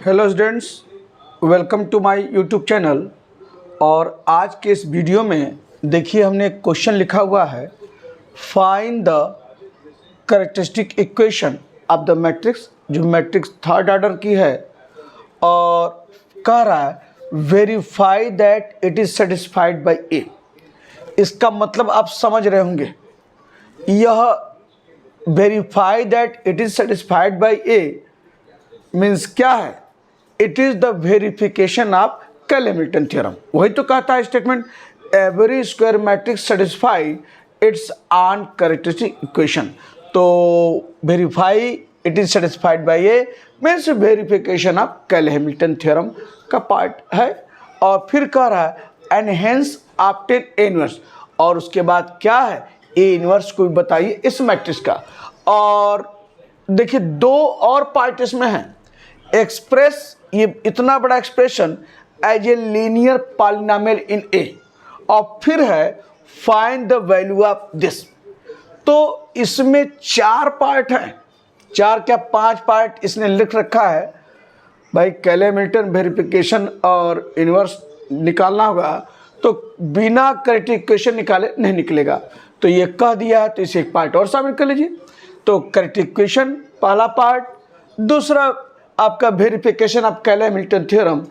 Hello students, welcome to my YouTube channel. और आज के इस वीडियो में देखिए हमने एक क्वेश्चन लिखा हुआ है, find the characteristic equation of the matrix, जो मैट्रिक्स थर्ड ऑर्डर की है और कह रहा है verify that it is satisfied by A. इसका मतलब आप समझ रहे होंगे, यह verify that it is satisfied by A means क्या है? It is the verification of Cayley Hamilton theorem. वही तो कहता है statement, every square matrix satisfy its own characteristic equation. तो verify it is satisfied by A means verification of Cayley Hamilton theorem का part है। और फिर कह रहा है and hence obtain A inverse, और उसके बाद क्या है? ए इनवर्स को भी बताइए इस मैट्रिक्स का। और देखिए दो और पार्ट इसमें है, एक्सप्रेस ये इतना बड़ा expression as a linear polynomial in A, और फिर है find the value of this. तो इसमें चार पार्ट हैं, चार क्या पांच पार्ट इसने लिख रखा है। भाई कैले-हैमिल्टन वेरिफिकेशन और इनवर्स निकालना होगा तो बिना कैरेक्टरिस्टिक इक्वेशन निकाले नहीं निकलेगा। तो ये कह दिया है, तो इसे एक पार्ट और शामिल कर लीजिए। तो कैरेक्टरिस्टिक इक्वेशन पहला पार्ट, दूसरा आपका वेरिफिकेशन ऑफ कैले-हैमिल्टन थ्योरम,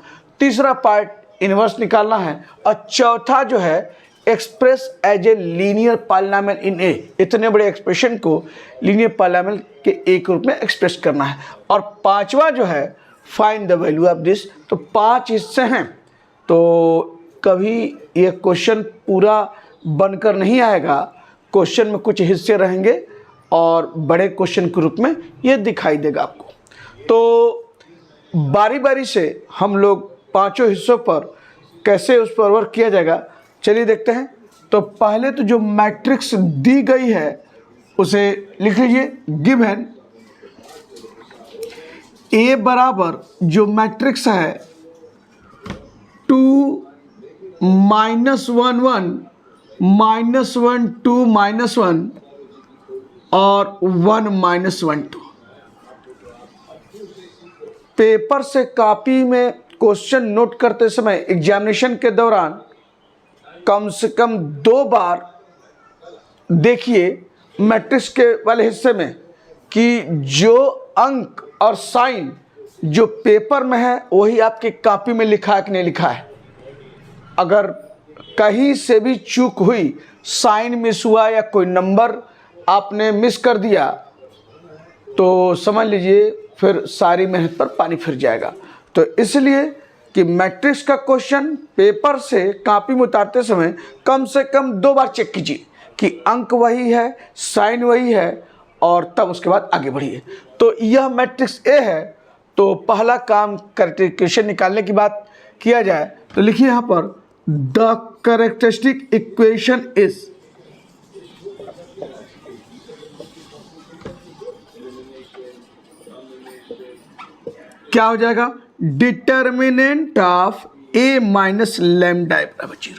तीसरा पार्ट इनवर्स निकालना है, और चौथा जो है express as a linear polynomial in A. इतने बड़े एक्सप्रेशन को लीनियर पॉलिनोमियल के एक रूप में एक्सप्रेस करना है। और पांचवा जो है find the value of this. तो पांच हिस्से हैं, तो कभी ये क्वेश्चन पूरा बनकर नहीं आएगा, क्वेश्चन में कुछ हिस्से रहेंगे और बड़े क्वेश्चन के रूप में ये दिखाई देगा आपको। तो बारी बारी से हम लोग पांचों हिस्सों पर कैसे उस पर वर्क किया जाएगा, चलिए देखते हैं। तो पहले तो जो मैट्रिक्स दी गई है उसे लिख लीजिए, गिवन ए बराबर जो मैट्रिक्स है 2 -1 1 -1 2 -1 और 1 -1 2। पेपर से कॉपी में क्वेश्चन नोट करते समय एग्जामिनेशन के दौरान कम से कम 2 बार देखिए मैट्रिक्स के वाले हिस्से में कि जो अंक और साइन जो पेपर में है वही आपकी कॉपी में लिखा है कि नहीं लिखा है। अगर कहीं से भी चूक हुई, साइन मिस हुआ या कोई नंबर आपने मिस कर दिया, तो समझ लीजिए फिर सारी मेहनत पर पानी फिर जाएगा। तो इसलिए कि मैट्रिक्स का क्वेश्चन पेपर से कॉपी में उतारते समय कम से कम 2 बार चेक कीजिए कि अंक वही है, साइन वही है, और तब उसके बाद आगे बढ़िए। तो यह मैट्रिक्स ए है, तो पहला काम कैरेक्टरिस्टिक इक्वेशन निकालने की बात किया जाए तो लिखिए यहाँ पर द कैरेक्टरिस्टिक इक्वेशन इज, क्या हो जाएगा? Determinant of A minus lambda बराबर 0।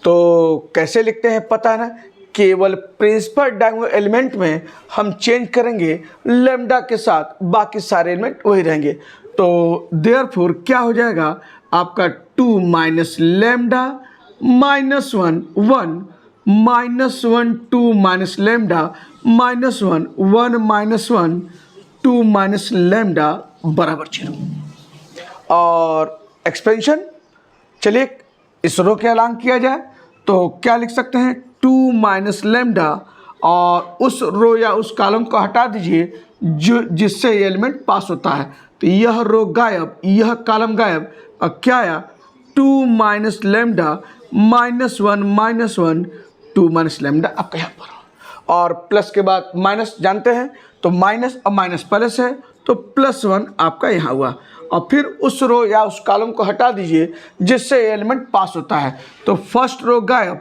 तो कैसे लिखते हैं पता है ना, केवल प्रिंसिपल डायगोनल एलिमेंट में हम चेंज करेंगे लैम्डा के साथ, बाकी सारे एलिमेंट वही रहेंगे। तो देयरफॉर क्या हो जाएगा आपका 2 minus lambda -1 1 -1 2 minus lambda -1 1 -1 2 minus lambda बराबर 0। और एक्सपेंशन, चलिए इस रो के अलांग किया जाए तो क्या लिख सकते हैं? 2 माइनस लैम्डा, और उस रो या उस कॉलम को हटा दीजिए जो जिससे ये एलिमेंट पास होता है। तो यह रो गायब, यह कॉलम गायब, और क्या आया? 2 माइनस लैम्डा -1 2 माइनस लैम्डा आपका यहाँ पर। और प्लस के बाद माइनस जानते हैं, तो माइनस और माइनस प्लस है, तो +1 आपका यहाँ हुआ। और फिर उस रो या उस कॉलम को हटा दीजिए जिससे एलिमेंट पास होता है। तो फर्स्ट रो गायब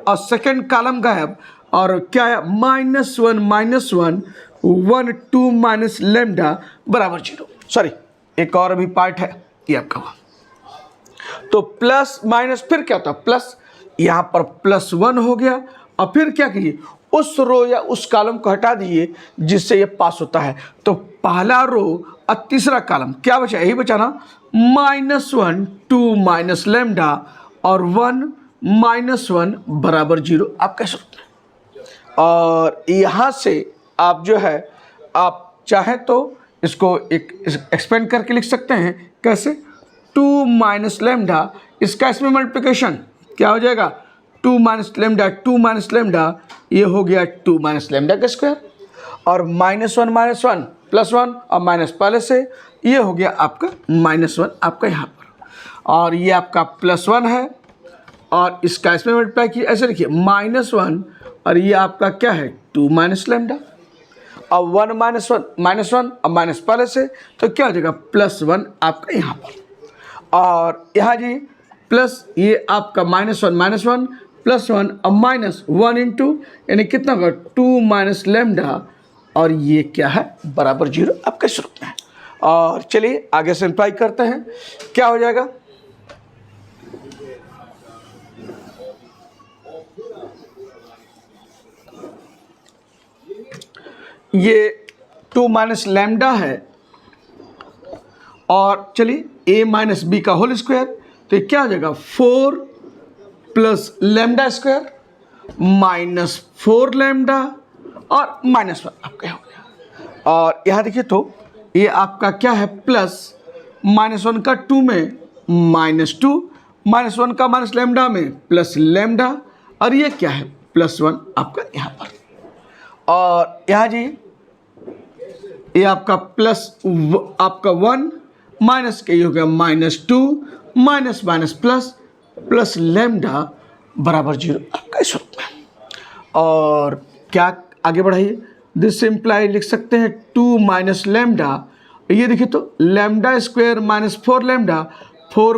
और सेकंड कॉलम गायब, और क्या है? -1 1 2 माइनस लैम्डा बराबर 0। सॉरी, एक और भी पार्ट है ये आपका हुआ। तो प्लस माइनस फिर क्या होता है? प्लस, यहाँ पर +1 हो गया, और फिर क्या कीजिए उस रो या उस कॉलम को हटा दीजिए जिससे ये पास होता है। तो पहला रो तीसरा कॉलम क्या बचा, यही बचा ना, -1 2 माइनस लेमडा और 1 -1 बराबर 0 आप कह सकते हैं। और यहाँ से आप जो है आप चाहे तो इसको एक एक्सपेंड करके लिख सकते हैं। कैसे, 2 माइनस लेमडा, इसका इसमें मल्टीप्लिकेशन क्या हो जाएगा, 2 माइनस लेमडा, ये हो गया 2 माइनस लेमडा का स्क्वायर, और -1 प्लस 1 और माइनस पहले से, ये हो गया आपका -1 आपका यहाँ पर, और ये आपका +1 है, और इसका इसमें मल्टीप्लाई किया, ऐसे लिखिए -1, और ये आपका क्या है 2 माइनस लेमडा, और 1 -1 और माइनस पहले से, तो क्या हो जाएगा +1 आपका यहाँ पर, और यहाँ जी प्लस ये आपका -1 +1 और -1 इंटू यानी कितना होगा 2 माइनस लेमडा, और ये क्या है बराबर 0 आपके रूप में है। और चलिए आगे सिंप्लाई करते हैं, क्या हो जाएगा, ये 2 माइनस लेमडा है, और चलिए a माइनस बी का होल स्क्वायर, तो ये क्या हो जाएगा 4 प्लस लेमडा स्क्वायर -4 लेमडा और -1 आपका हो गया। और यहाँ देखिए तो ये आपका क्या है प्लस -1 का 2 में -2, -1 का माइनस लेमडा में प्लस लेमडा, और ये क्या है +1 आपका यहाँ पर, और यहाँ जी ये आपका आपका 1 माइनस के ये हो गया -2 माइनस प्लस लेमडा बराबर 0 आपका इस रूप में। और क्या आगे बढ़ाइए, दिस इम्प्लाई लिख सकते हैं 2 माइनस लेमडा, ये देखिए तो लेमडा स्क्वायर -4 लेमडा, 4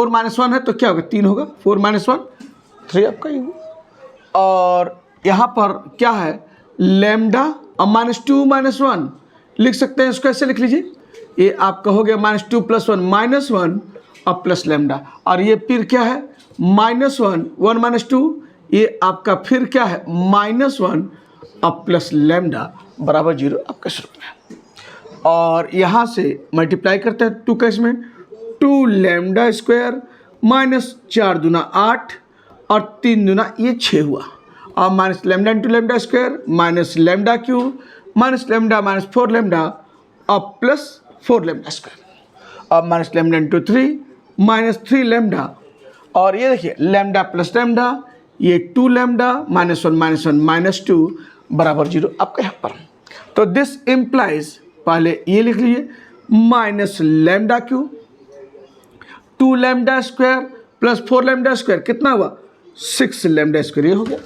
माइनस 1 है तो क्या होगा 3 होगा, 4 माइनस 1 3 आपका ही होगा। और यहाँ पर क्या है लेमडा और -2 -1 लिख सकते हैं, इसको ऐसे लिख लीजिए, ये आपका हो गया -2 + 1 -1 और प्लस लेमडा, और ये फिर क्या है -1 -2, ये आपका फिर क्या है -1 और प्लस लेमडा बराबर 0 आपके रूप में। और यहाँ से मल्टीप्लाई करते हैं 2 का इसमें, 2 लेमडा स्क्वायर -4 दूना 8 और 3 दूना ये 6 हुआ, और minus lambda into lambda square minus lambda cube minus lambda -4 lambda और +4 लेमडा स्क्वायर, और माइनस लेमडा इंटू 3 -3 लेमडा, और ये देखिए लेमडा प्लस लेमडा, ये 2 लेमडा -1 -2 बराबर 0 आपका यहाँ पर। तो दिस इम्प्लाइज, पहले ये लिख लीजिए minus lambda cube 2 lambda square +4 lambda square कितना हुआ 6 लेमडा स्क्वायर, ये हो गया।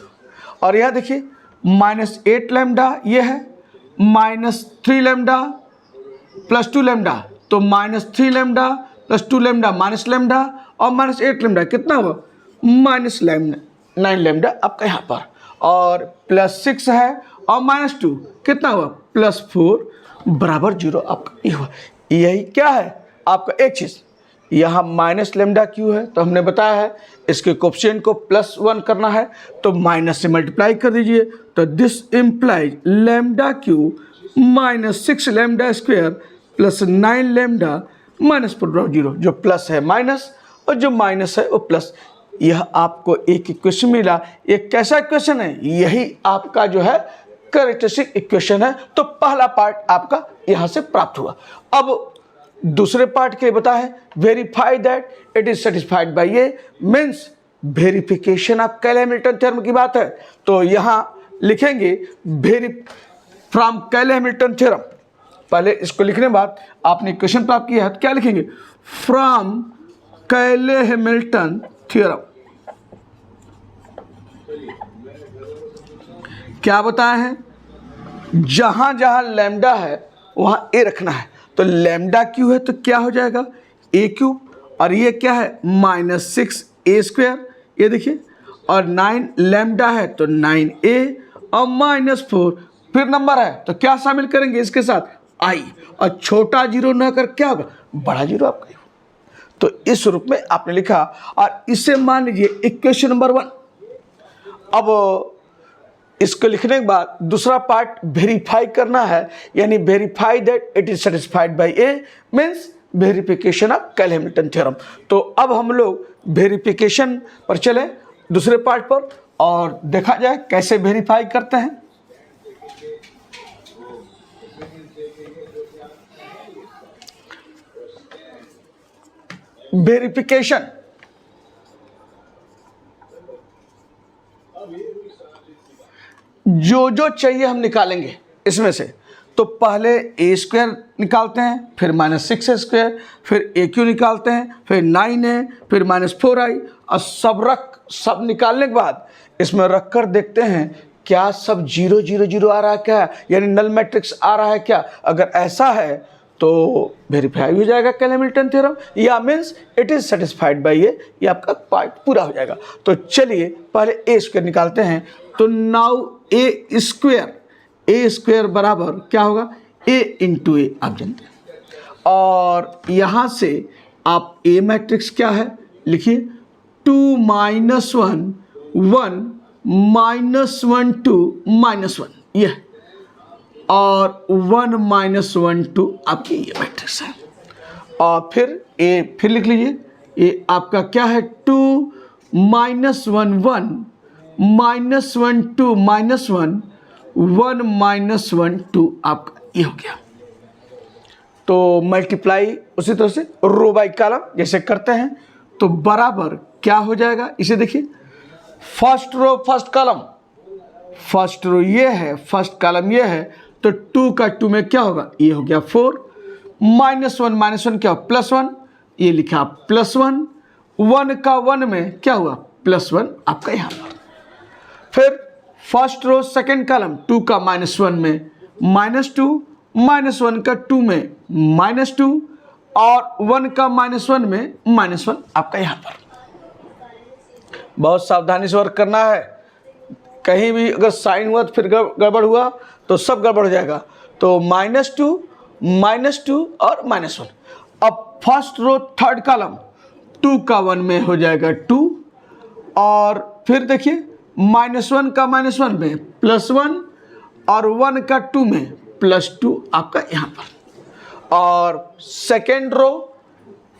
और यहाँ देखिए -8 लेमडा ये है, -3 लेमडा +2 लेमडा, तो -3 लेमडा +2 लेमडा माइनस लेमडा और -8 लेमडा कितना हुआ -9 लेमडा आपका यहाँ पर, और +6 है और -2 कितना हुआ +4 बराबर 0 आपका ये हुआ। यही क्या है आपका एक चीज़, यहाँ माइनस लेमडा क्यू है तो हमने बताया है इसके कोफिशिएंट को +1 करना है तो माइनस से मल्टीप्लाई कर दीजिए, तो this implies lambda Q -6 lambda square +9 lambda -4 0, जो प्लस है माइनस और जो माइनस है वो प्लस। यह आपको एक इक्वेशन मिला। एक कैसा इक्वेशन है, यही आपका जो है कैरेक्टरिस्टिक इक्वेशन है। तो पहला पार्ट आपका यहाँ से प्राप्त हुआ। अब दूसरे पार्ट के बताए verify that it is satisfied bye ये, means verification of Cayley Hamilton theorem की बात है तो यहाँ लिखेंगे फ्रॉम कैले-हैमिल्टन थ्योरम। पहले इसको लिखने बाद आपने इक्वेशन प्राप्त किया है तो क्या लिखेंगे फ्रॉम कैले-हैमिल्टन थ्योरम। क्या बताया है, जहां जहां लैम्डा है वहां ए रखना है। तो लैम्डा क्यू है तो क्या हो जाएगा ए क्यूब, और ये क्या है -6a², ये देखिए, और 9 लैम्डा है तो 9a और -4 फिर नंबर है तो क्या शामिल करेंगे इसके साथ आई, और छोटा जीरो न कर क्या होगा बड़ा जीरो आपका। तो इस रूप में आपने लिखा, और इसे मान लीजिए इक्वेशन नंबर 1। अब इसको लिखने के बाद दूसरा पार्ट वेरीफाई करना है, यानी verify that it is satisfied by A means verification of Cayley Hamilton theorem. तो अब हम लोग वेरिफिकेशन पर चले दूसरे पार्ट पर और देखा जाए कैसे वेरीफाई करते हैं। वेरिफिकेशन जो चाहिए हम निकालेंगे इसमें से। तो पहले ए स्क्वायर निकालते हैं, फिर -6 स्क्वायर, फिर ए क्यू निकालते हैं, फिर 9 फिर -4i और सब निकालने के बाद इसमें रख कर देखते हैं क्या सब 0 0 0 आ रहा है क्या, यानी नल मैट्रिक्स आ रहा है क्या। अगर ऐसा है तो वेरीफाई हो जाएगा कैल-हैमिल्टन थ्योरम, या means it is satisfied bye ये आपका पार्ट पूरा हो जाएगा। तो चलिए पहले ए स्क्वायर निकालते हैं। तो नाउ ए स्क्वायर बराबर क्या होगा, ए इंटू ए आप जानते हैं। और यहाँ से आप ए मैट्रिक्स क्या है लिखिए, 2 -1 1 -1 2 -1 यह, और 1 -1 2 आपकी ये मैट्रिक्स है। और फिर लिख लीजिए, ये आपका क्या है, 2 -1 1 -1 2 -1 1 -1 2 आपका ये हो गया। तो मल्टीप्लाई उसी तरह से रो बाई कॉलम जैसे करते हैं, तो बराबर क्या हो जाएगा, इसे देखिए, first row first column, first row ये है, फर्स्ट कॉलम ये है, तो 2 का 2 में क्या होगा, ये हो गया 4, -1 क्या हुआ, +1, ये लिखा +1, 1 का 1 में क्या हुआ, +1 आपका यहाँ पर। फिर फर्स्ट रो सेकंड कॉलम, 2 का -1 में -2, -1 का 2 में -2 और 1 का -1 में -1 आपका यहाँ पर। बहुत सावधानी से वर्क करना है, कहीं भी अगर साइन हुआ तो फिर गड़बड़ हुआ तो सब गड़बड़ हो जाएगा। तो -2 और -1। अब फर्स्ट रो थर्ड कॉलम, 2 का 1 में हो जाएगा 2, और फिर देखिए -1 का -1 में +1 और 1 का 2 में +2 आपका यहाँ पर। और second row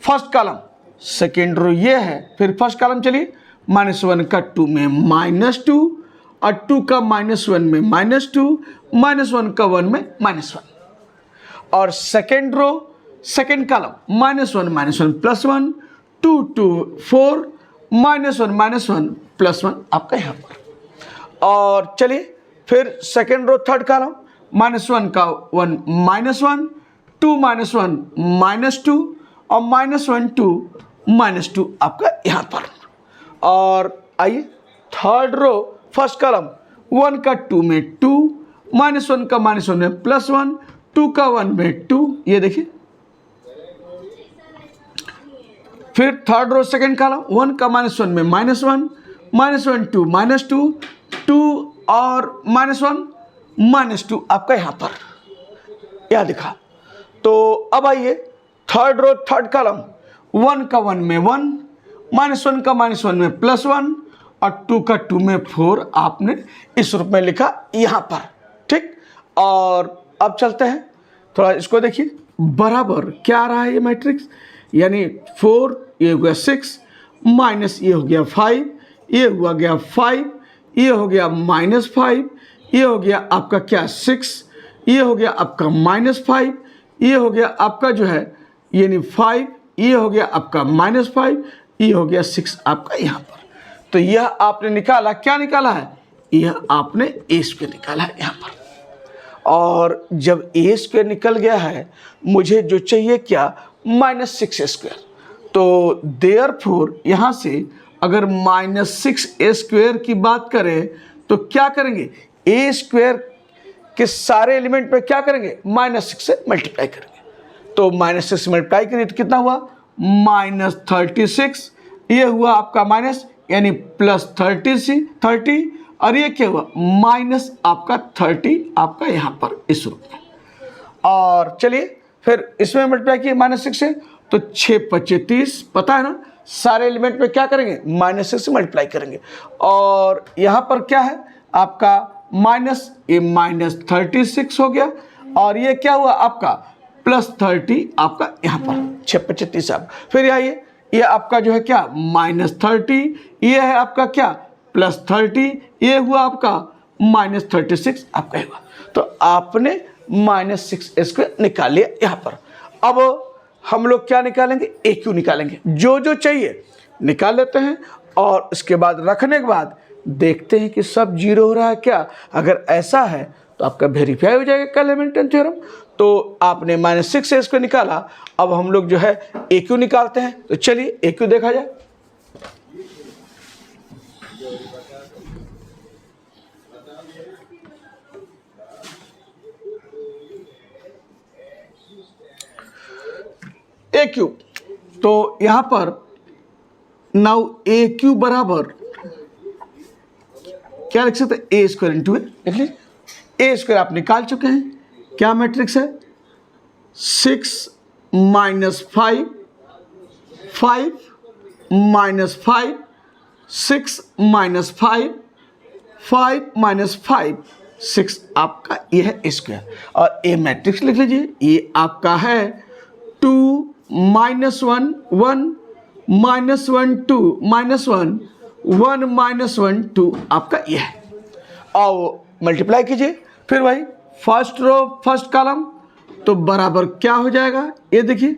first column, second row ये है, फिर फर्स्ट कॉलम चलिए, -1 का 2 में -2 और 2 का -1 में -2, -1 का 1 में -1। और सेकेंड रो सेकेंड कॉलम, -1 +1 2 2 4 -1 +1 आपका यहाँ पर। और चलिए फिर सेकेंड रो थर्ड कॉलम, -1 का 1 -1 2 -1 -2 और -1 2 -2 आपका यहाँ पर। और आइए थर्ड रो फर्स्ट कॉलम, 1 का 2 में 2, -1 का -1 में +1, 2 का 1 में 2, ये देखिए। फिर थर्ड रो सेकंड कॉलम, 1 का -1 में -1, -1 2 -2 2 और -1 -2 आपका यहाँ पर यह दिखा। तो अब आइए थर्ड रो थर्ड कॉलम, 1 का 1 में 1, -1 का -1 में +1 और 2 का 2 में 4 आपने इस रूप में लिखा यहाँ पर, ठीक। और अब चलते हैं, थोड़ा इसको देखिए, बराबर क्या आ रहा है ये मैट्रिक्स, यानी 4, ये हो गया 6, माइनस ये हो गया 5, ये हुआ गया 5, ये हो गया -5, ये हो गया आपका क्या 6, ये हो गया आपका -5, ये हो गया आपका जो है यानी 5, ये हो गया आपका -5, ये हो गया 6 आपका यहाँ पर। तो यह आपने निकाला, क्या निकाला है, यह आपने ए स्क्वायर निकाला है यहाँ पर। और जब ए स्क्वायर निकल गया है, मुझे जो चाहिए क्या, -6 स्क्वायर। तो देयरफॉर यहाँ से अगर -6 ए स्क्वायर की बात करें तो क्या करेंगे, ए स्क्वायर के सारे एलिमेंट पे क्या करेंगे, -6 से मल्टीप्लाई करेंगे। तो -6 से मल्टीप्लाई करिए तो कितना हुआ, -36, ये हुआ आपका माइनस यानी +30 और ये क्या हुआ, माइनस आपका 30 आपका यहाँ पर इस रूप में। और चलिए फिर इसमें मल्टीप्लाई किए -6 से, तो 6 × 30, पता है ना, सारे एलिमेंट में क्या करेंगे, -6 से मल्टीप्लाई करेंगे। और यहाँ पर क्या है आपका माइनस, ये -36 हो गया, और ये क्या हुआ आपका +30 आपका यहाँ पर 6×25 आप। फिर आइए ये आपका जो है क्या -30, ये है आपका क्या +30, ये हुआ आपका -36 आपका हुआ। तो आपने -6² निकाल लिया यहाँ पर। अब हम लोग क्या निकालेंगे, AQ निकालेंगे, जो जो चाहिए निकाल लेते हैं, और इसके बाद रखने के बाद देखते हैं कि सब जीरो हो रहा है क्या। अगर ऐसा है तो आपका वेरीफाई हो जाएगा कैलमेंटन थ्योरम। तो आपने -6 निकाला, अब हम लोग जो है AQ निकालते हैं। तो चलिए AQ देखा जाए। AQ, तो यहां पर नाउ AQ बराबर क्या लिख सकते हैं, A² इंटू ए लिख लीजिए। A² आप निकाल चुके हैं, क्या मैट्रिक्स है 6 - 5, 5 - 5, 6 - 5, 5 - 5, 6 आपका ये है A²। और A मैट्रिक्स लिख लीजिए, ये आपका है 2 - 1 1 -1 2 -1 1 -1 2 आपका ये है। और मल्टीप्लाई कीजिए फिर भाई फर्स्ट रो फर्स्ट कॉलम, तो बराबर क्या हो जाएगा, ये देखिए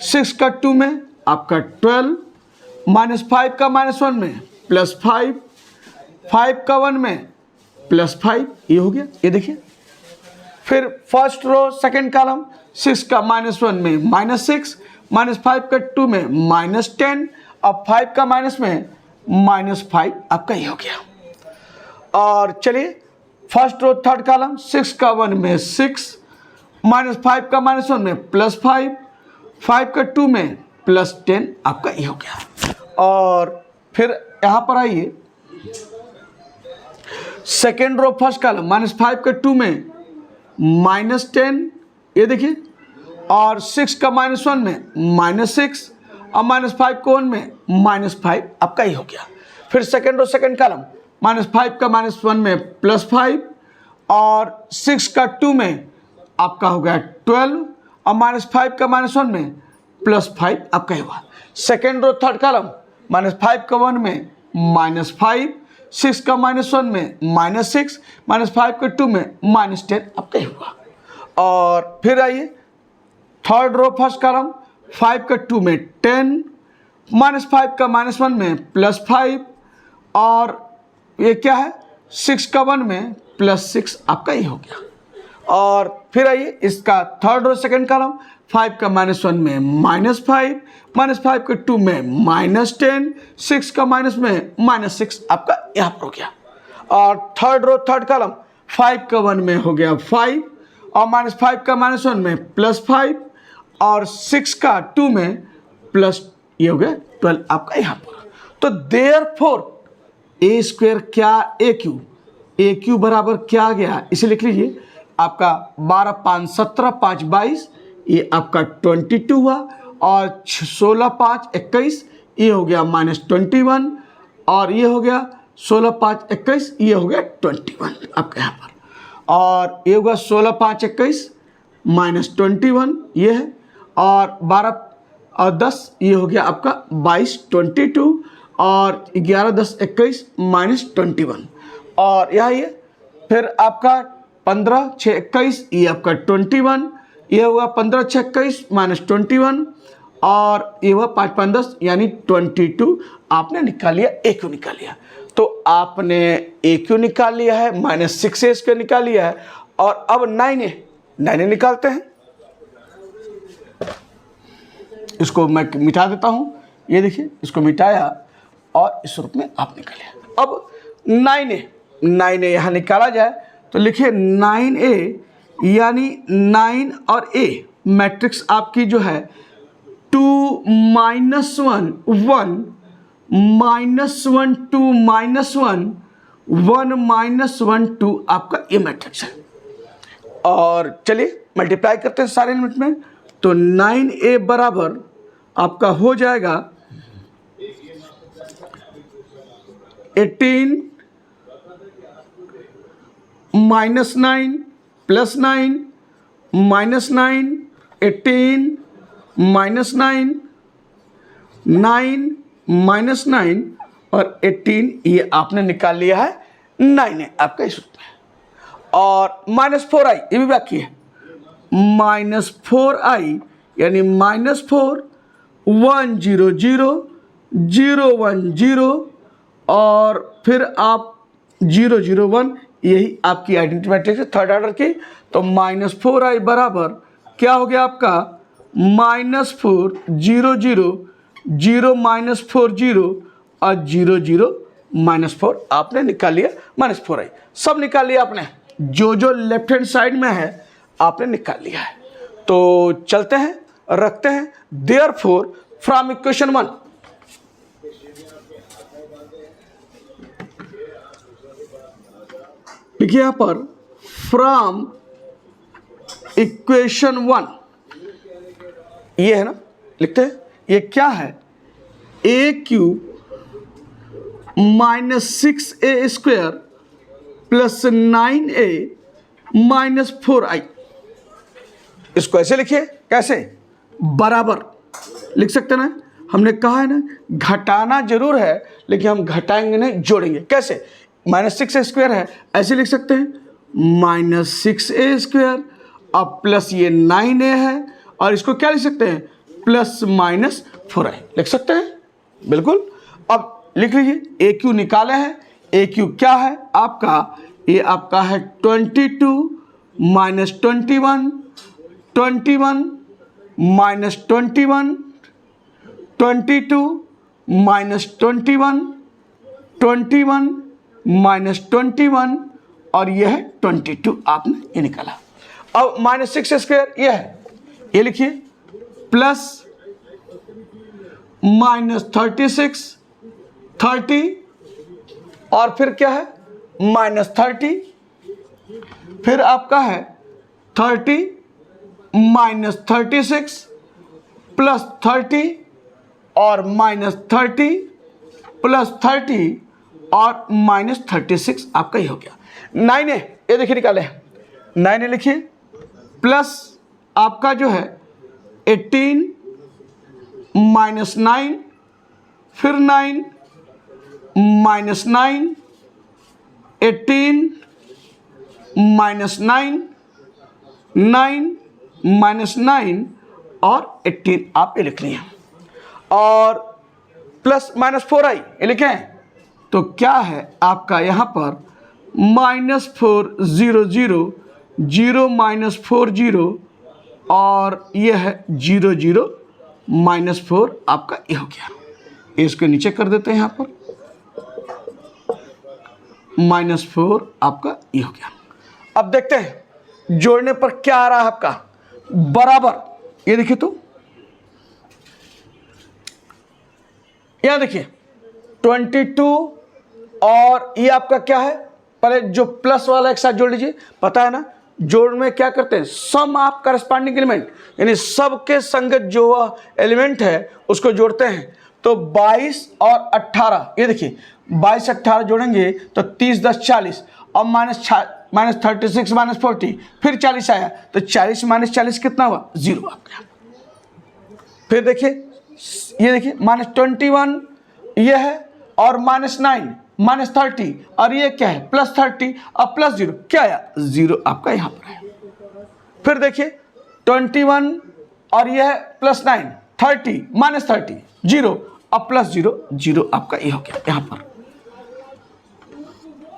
6 का 2 में आपका 12, -5 का -1 में +5, 5 का 1 में +5, ये हो गया। ये देखिए फिर फर्स्ट रो सेकंड कॉलम, 6 का -1 में -6, -5 का 2 में -10, अब 5 का माइनस में -5 आपका ये हो गया। और चलिए फर्स्ट रो थर्ड कॉलम, 6 का 1 में 6, -5 का -1 में +5, 5 का 2 में +10 आपका ये हो गया। और फिर यहाँ पर आइए सेकेंड रो फर्स्ट कॉलम, -5 का 2 में -10, ये देखिए, और 6 का -1 में -6, और -5 को 1 में -5 आपका ये हो गया। फिर सेकेंड रो सेकेंड कॉलम, -5 का -1 में +5, और 6 का 2 में आपका हो गया 12, और -5 का -1 में +5 आपका ही हुआ। सेकेंड रो थर्ड कॉलम, -5 का 1 में -5, 6 का -1 में -6, -5 का 2 में -10 आपका ही हुआ। और फिर आइए थर्ड रो फर्स्ट कॉलम, 5 का 2 में 10, -5 का -1 में +5, और ये क्या है 6 का 1 में +6 आपका ये हो गया। और फिर आइए इसका थर्ड रो सेकंड कॉलम, 5 का -1 में -5, -5 के 2 में -10, 6 का माइनस में -6 आपका यहाँ पर हो गया। और थर्ड रो थर्ड कॉलम, 5 का 1 में हो गया 5, और -5 का -1 में +5, और 6 का 2 में प्लस ये हो गया 12 आपका यहाँ पर। तो देयरफॉर A² क्या AQ बराबर क्या आ गया, इसे लिख लीजिए आपका 12 5 17 5 22, ये आपका 22 हुआ, और 16 5 21 ये हो गया -21, और ये हो गया 16 5 21 ये हो गया 21 आपका यहाँ पर, और ये होगा 16 5 21 -21 ये है, और 12 और 10 ये हो गया आपका 22 22, और 11 10 21 -21, और यहाँ ये फिर आपका 15 6 21 ये आपका 21, ये हुआ 15 6 21 -21, और ये हुआ 5 5 10 यानी 22 आपने निकाल लिया, AQ निकाल लिया। तो आपने AQ निकाल लिया है, -6A² निकाल लिया है, और अब 9A निकालते हैं। इसको मैं मिटा देता हूँ, ये देखिए इसको मिटाया और इस रूप में आप निकालिए। अब 9A यहाँ निकाला जाए तो लिखिए 9A यानी 9 और A मैट्रिक्स आपकी जो है 2 -1 1 -1 2 -1 1 -1 2 आपका ये मैट्रिक्स है। और चलिए मल्टीप्लाई करते हैं सारे एलिमेंट में, तो 9A बराबर आपका हो जाएगा 18 -9 +9 -9 18 -9 9 -9 और 18, ये आपने निकाल लिया है। 9 है आपका इस उत्तर है। और -4i ये भी बाकी है। -4i यानी -4 1 0 0 0 1 0 और फिर आप 0 0 1, यही आपकी आइडेंटिटी मैट्रिक्स है थर्ड ऑर्डर की। तो -4i बराबर क्या हो गया आपका, -4 0 0 0 -4 0 और 0 0 -4 आपने निकाल लिया। -4i सब निकाल लिया आपने, जो जो लेफ्ट हैंड साइड में है आपने निकाल लिया है। तो चलते हैं, रखते हैं। देयरफॉर फ्रॉम इक्वेशन 1, देखिए यहां पर फ्रॉम इक्वेशन 1 ये है ना, लिखते हैं ये क्या है, AQ -6a² + 9a -4i। इसको ऐसे लिखिए, कैसे, बराबर लिख सकते ना। हमने कहा है ना घटाना जरूर है लेकिन हम घटाएंगे नहीं, जोड़ेंगे। कैसे, -6a² है, ऐसे लिख सकते हैं -6a² अब प्लस ये 9a है और इसको क्या लिख सकते हैं, +-4i लिख सकते हैं, बिल्कुल। अब लिख लीजिए, AQ निकाले हैं। AQ क्या है आपका, ये आपका है 22 -21 21 -21 22 -21 21 -21 और यह है 22, आपने ये निकाला। अब -6a² ये है, ये लिखिए, प्लस -36 30 और फिर क्या है -30, फिर आपका है 30 -36 +30 और -30 +30 और -36 आपका ही हो गया। 9a ये देखिए निकाले, 9a लिखिए, प्लस आपका जो है 18 -9 फिर 9 -9 18 -9 9 -9 और 18 आप ये लिख लिए। और प्लस -4i ये लिखें तो क्या है आपका यहाँ पर -4 0 0 0 -4 0 और ये है 0 0 -4 आपका ये हो गया। इसको नीचे कर देते हैं यहाँ पर, -4 आपका ये हो गया। अब देखते हैं जोड़ने पर क्या आ रहा है आपका, बराबर। ये देखिए तो यहां देखिए 22 और ये आपका क्या है, पहले जो प्लस वाला एक साथ जोड़ लीजिए। पता है ना जोड़ में क्या करते हैं, सम ऑफ करस्पॉन्डिंग एलिमेंट, यानी सबके संगत जो एलिमेंट है उसको जोड़ते हैं। तो 22 और 18 ये देखिए 22 18 जोड़ेंगे तो 30 10 40 और -36 -40 फिर 40 आया तो 40 -40 कितना हुआ, 0 आपका। फिर देखिए ये देखिए -21 ये है और -9 -30 और ये क्या है +30 और +0 क्या आया, 0 आपका यहाँ पर है। फिर देखिए 21 और ये है +9 30 -30 0 और +0 0 आपका ये हो गया यहाँ पर।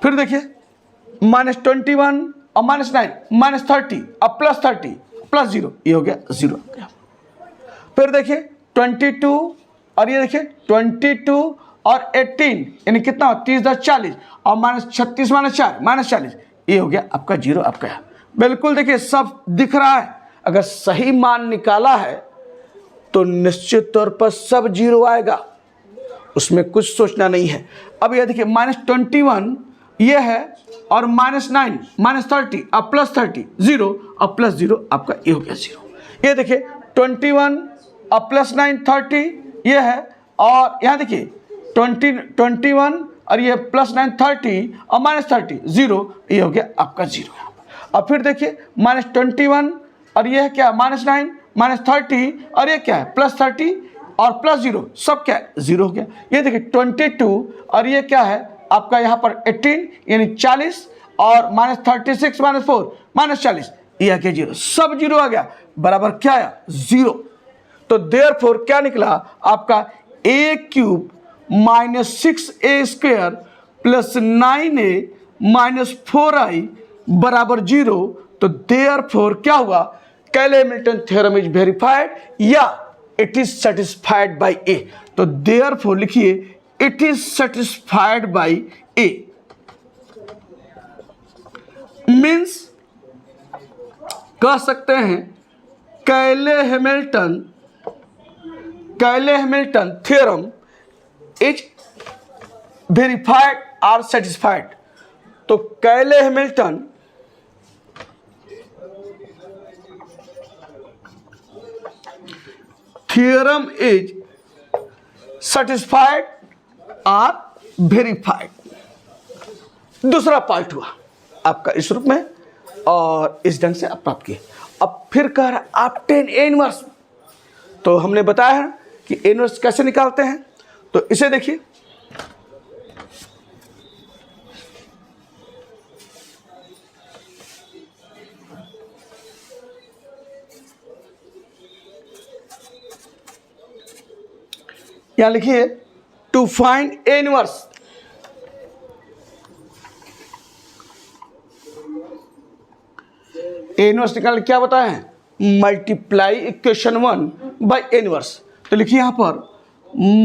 फिर देखिए -21 और -9 -30 और +30 +0 ये हो गया 0 आपका। फिर देखिए 22 और ये देखिए 22 और 18 यानी कितना हो 30 10 40 और -36 -4 -40 ये हो गया आपका 0 आपका। बिल्कुल देखिए सब दिख रहा है। अगर सही मान निकाला है तो निश्चित तौर पर सब 0 आएगा, उसमें कुछ सोचना नहीं है। अब ये देखिए -21 ये है और -9 -30 और +30 0 और +0 आपका ये हो गया 0। ये देखिए 21 और +9 30 ये है और यहाँ देखिए 21 और ये +9 30 और -30 0, ये हो गया आपका 0 यहाँ पर। अब फिर देखिए -21 और ये है क्या -9 -30 और ये क्या है +30 और +0, सब क्या है 0 हो गया। ये देखिए 22 और ये क्या है आपका यहाँ पर 18 यानी 40 और -36 -4 -40, ये आ गया 0, सब 0 आ गया, बराबर क्या आया 0। तो देयरफॉर क्या निकला आपका a³ -6a² + 9a -4i बराबर 0। तो देयरफॉर क्या हुआ, कैले-हैमिल्टन थ्योरम इज वेरीफाइड या इट इज सेटिस्फाइड बाय ए। तो देयरफॉर लिखिए it is satisfied by A, means कह सकते हैं कैले-हैमिल्टन थ्योरम इज वेरीफाइड और सेटिस्फाइड। तो कैले-हैमिल्टन थ्योरम इज सेटिस्फाइड और वेरीफाइड, दूसरा पार्ट हुआ आपका इस रूप में और इस ढंग से आप प्राप्त किए। अब फिर कह रहा आप 10 A इनवर्स, तो हमने बताया है कि A इनवर्स कैसे निकालते हैं। तो इसे देखिए, यहां लिखिए to find A inverse, A inverse निकालने क्या बताया है, multiply equation 1 by A inverse. तो लिखिए यहां पर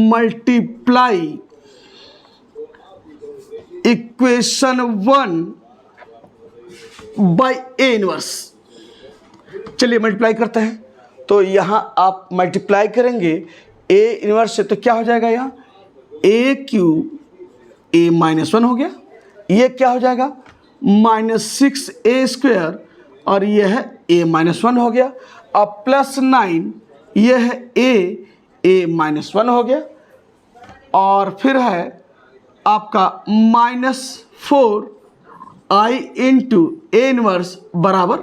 multiply equation 1 by A inverse. चलिए मल्टीप्लाई करते हैं। तो यहां आप मल्टीप्लाई करेंगे A इनवर्स से, तो क्या हो जाएगा, यहाँ a³ A -1 हो गया, ये क्या हो जाएगा -6a² और ये है A -1 हो गया। अब +9 ये है A -1 हो गया और फिर है आपका -4i इंटू A इनवर्स बराबर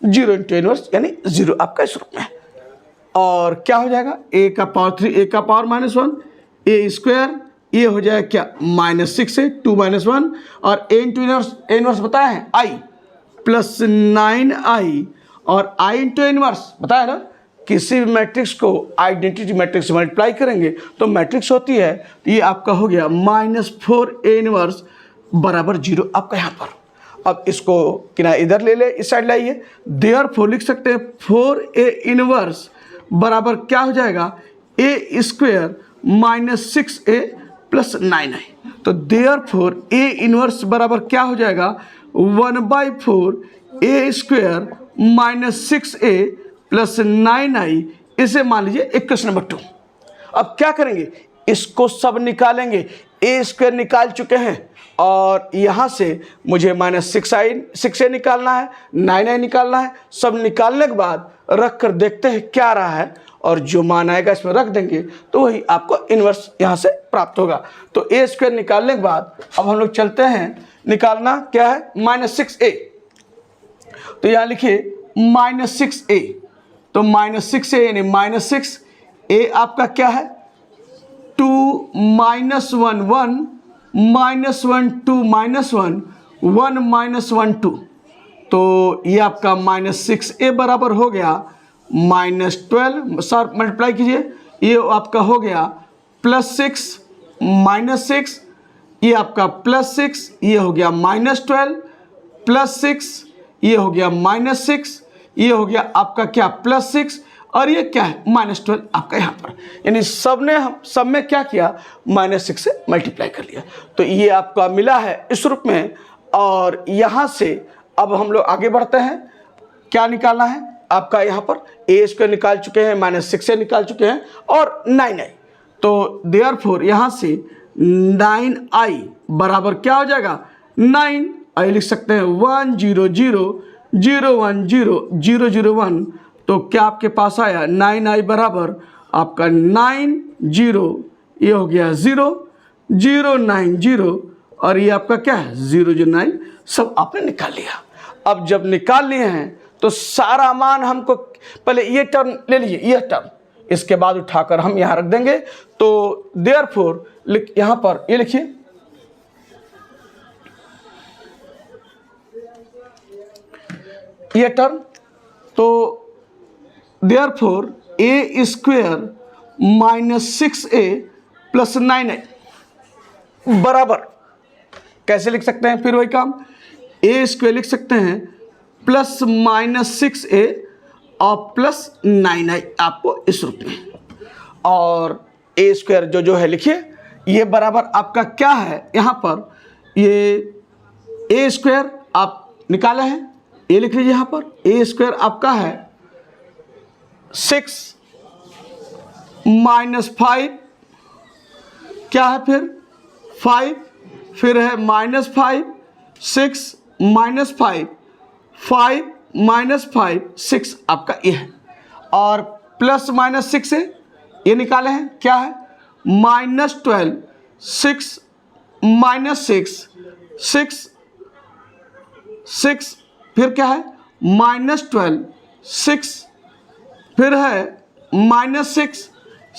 0 × A इनवर्स यानी 0 आपका इस रूप में। और क्या हो जाएगा a का पावर 3 a का पावर -1 a², ये हो जाएगा क्या -6a 2 -1 और a इंटू A इनवर्स बताया है i +9i और i इंटू इनवर्स बताया ना, किसी भी मैट्रिक्स को आइडेंटिटी मैट्रिक्स से मल्टीप्लाई करेंगे तो मैट्रिक्स होती है, तो ये आपका हो गया -4a इनवर्स बराबर 0 आपका यहाँ पर। अब इसको किनारे इधर ले ले, इस साइड लाइए, देयरफॉर लिख सकते हैं 4a इनवर्स बराबर क्या हो जाएगा a² -6a + 9i। तो देयरफॉर A इनवर्स बराबर क्या हो जाएगा 1/4 a² -6a + 9i। इसे मान लीजिए इक्वेशन नंबर 2। अब क्या करेंगे, इसको सब निकालेंगे, a² निकाल चुके हैं और यहाँ से मुझे -6a निकालना है, 9i निकालना है। सब निकालने के बाद रख कर देखते हैं क्या आ रहा है और जो मान आएगा इसमें रख देंगे तो वही आपको इन्वर्स यहाँ से प्राप्त होगा। तो a² निकालने के बाद अब हम लोग चलते हैं, निकालना क्या है -6a। तो यहाँ लिखिए -6a, तो -6a यानी -6a आपका क्या है 2 -1 1 -1 2 -1 1 -1 2। तो ये आपका -6a बराबर हो गया -12, सर मल्टीप्लाई कीजिए, ये आपका हो गया +6 -6, ये आपका +6, ये हो गया -12 +6, ये हो गया -6, ये हो गया आपका क्या +6 और ये क्या है -12 आपका यहाँ पर। यानी सब में क्या किया -6 से मल्टीप्लाई कर लिया। तो ये आपका मिला है इस रूप में। और यहाँ से अब हम लोग आगे बढ़ते हैं, क्या निकालना है आपका यहाँ पर a² निकाल चुके हैं, -6 निकाल चुके हैं और 9i। तो देयरफॉर यहाँ से 9i बराबर क्या हो जाएगा 9i लिख सकते हैं 1 0 0 0 1 0 0 0 1। तो क्या आपके पास आया 9i बराबर आपका 9 0, ये हो गया 0 0 9 0 और ये आपका क्या है 009 सब आपने निकाल लिया। अब जब निकाल लिए हैं तो सारा मान हमको पहले ये टर्म ले लीजिए, ये टर्म, इसके बाद उठाकर हम यहाँ रख देंगे। तो देयरफॉर यहाँ पर ये लिखिए, ये टर्म, तो therefore A square minus 6a plus 9a बराबर कैसे लिख सकते हैं, फिर वही काम, ए स्क्वायर लिख सकते हैं प्लस माइनस 6a और प्लस 9i आपको इस रूप में, और ए स्क्वायर जो है लिखिए, ये बराबर आपका क्या है, यहाँ पर ये ए स्क्वायर आप निकाले हैं, ये लिख लीजिए यहाँ पर, ए स्क्वायर आपका है 6 माइनस 5 क्या है, फिर 5, फिर है माइनस 5, 6 माइनस 5, 5 माइनस 5, 6 आपका ये है, और प्लस माइनस 6 है, ये निकाले हैं क्या है -12, 6 माइनस 6, 6 फिर क्या है -12, 6 फिर है -6,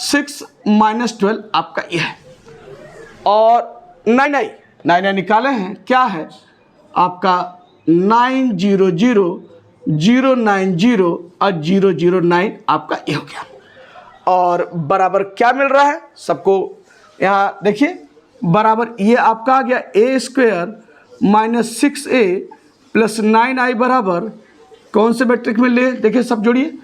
6 माइनस 12 आपका ये है, और 9i निकाले हैं क्या है आपका 900 090 और 009 आपका ये हो गया, और बराबर क्या मिल रहा है सबको, यहाँ देखिए बराबर ये आपका आ गया ए square minus 6a plus 9i बराबर कौन से मैट्रिक्स में ले, देखिए सब जोड़िए,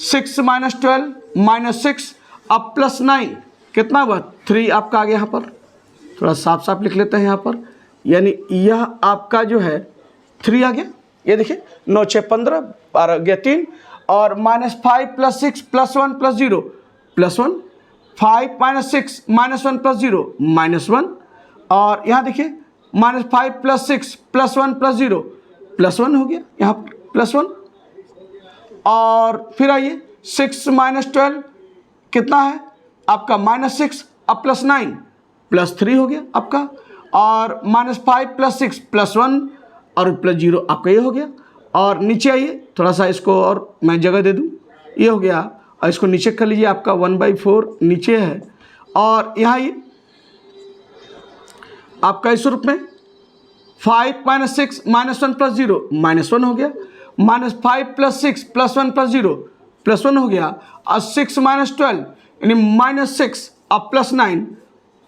6 माइनस 12 माइनस 6 अब प्लस 9 कितना हुआ 3 आपका आ गया, यहाँ पर थोड़ा साफ साफ लिख लेते हैं यहाँ पर, यानी यह आपका जो है 3 आ गया, ये देखिए 9 6 15 12 गया 3, और -5 plus 6 plus 1 plus 0 plus 1, 5 minus 6 minus 1 plus 0 minus 1, और यहाँ देखिए -5 प्लस 6 प्लस 1 प्लस 0 प्लस 1 हो गया यहाँ पर प्लस 1, और फिर आइए 6 माइनस 12 कितना है आपका -6 अब प्लस 9 प्लस 3 हो गया आपका, और -5 प्लस 6 प्लस 1 और प्लस 0 आपका ये हो गया, और नीचे आइए थोड़ा सा इसको और मैं जगह दे दूं, ये हो गया, और इसको नीचे कर लीजिए आपका 1/4 नीचे है, और यहाँ ये आपका इस रूप में 5 माइनस 6 माइनस 1 प्लस 0 -1 हो गया, -5 प्लस 6 प्लस 1 प्लस 0 प्लस 1 हो गया, और 6 माइनस 12 यानी -6 अब प्लस 9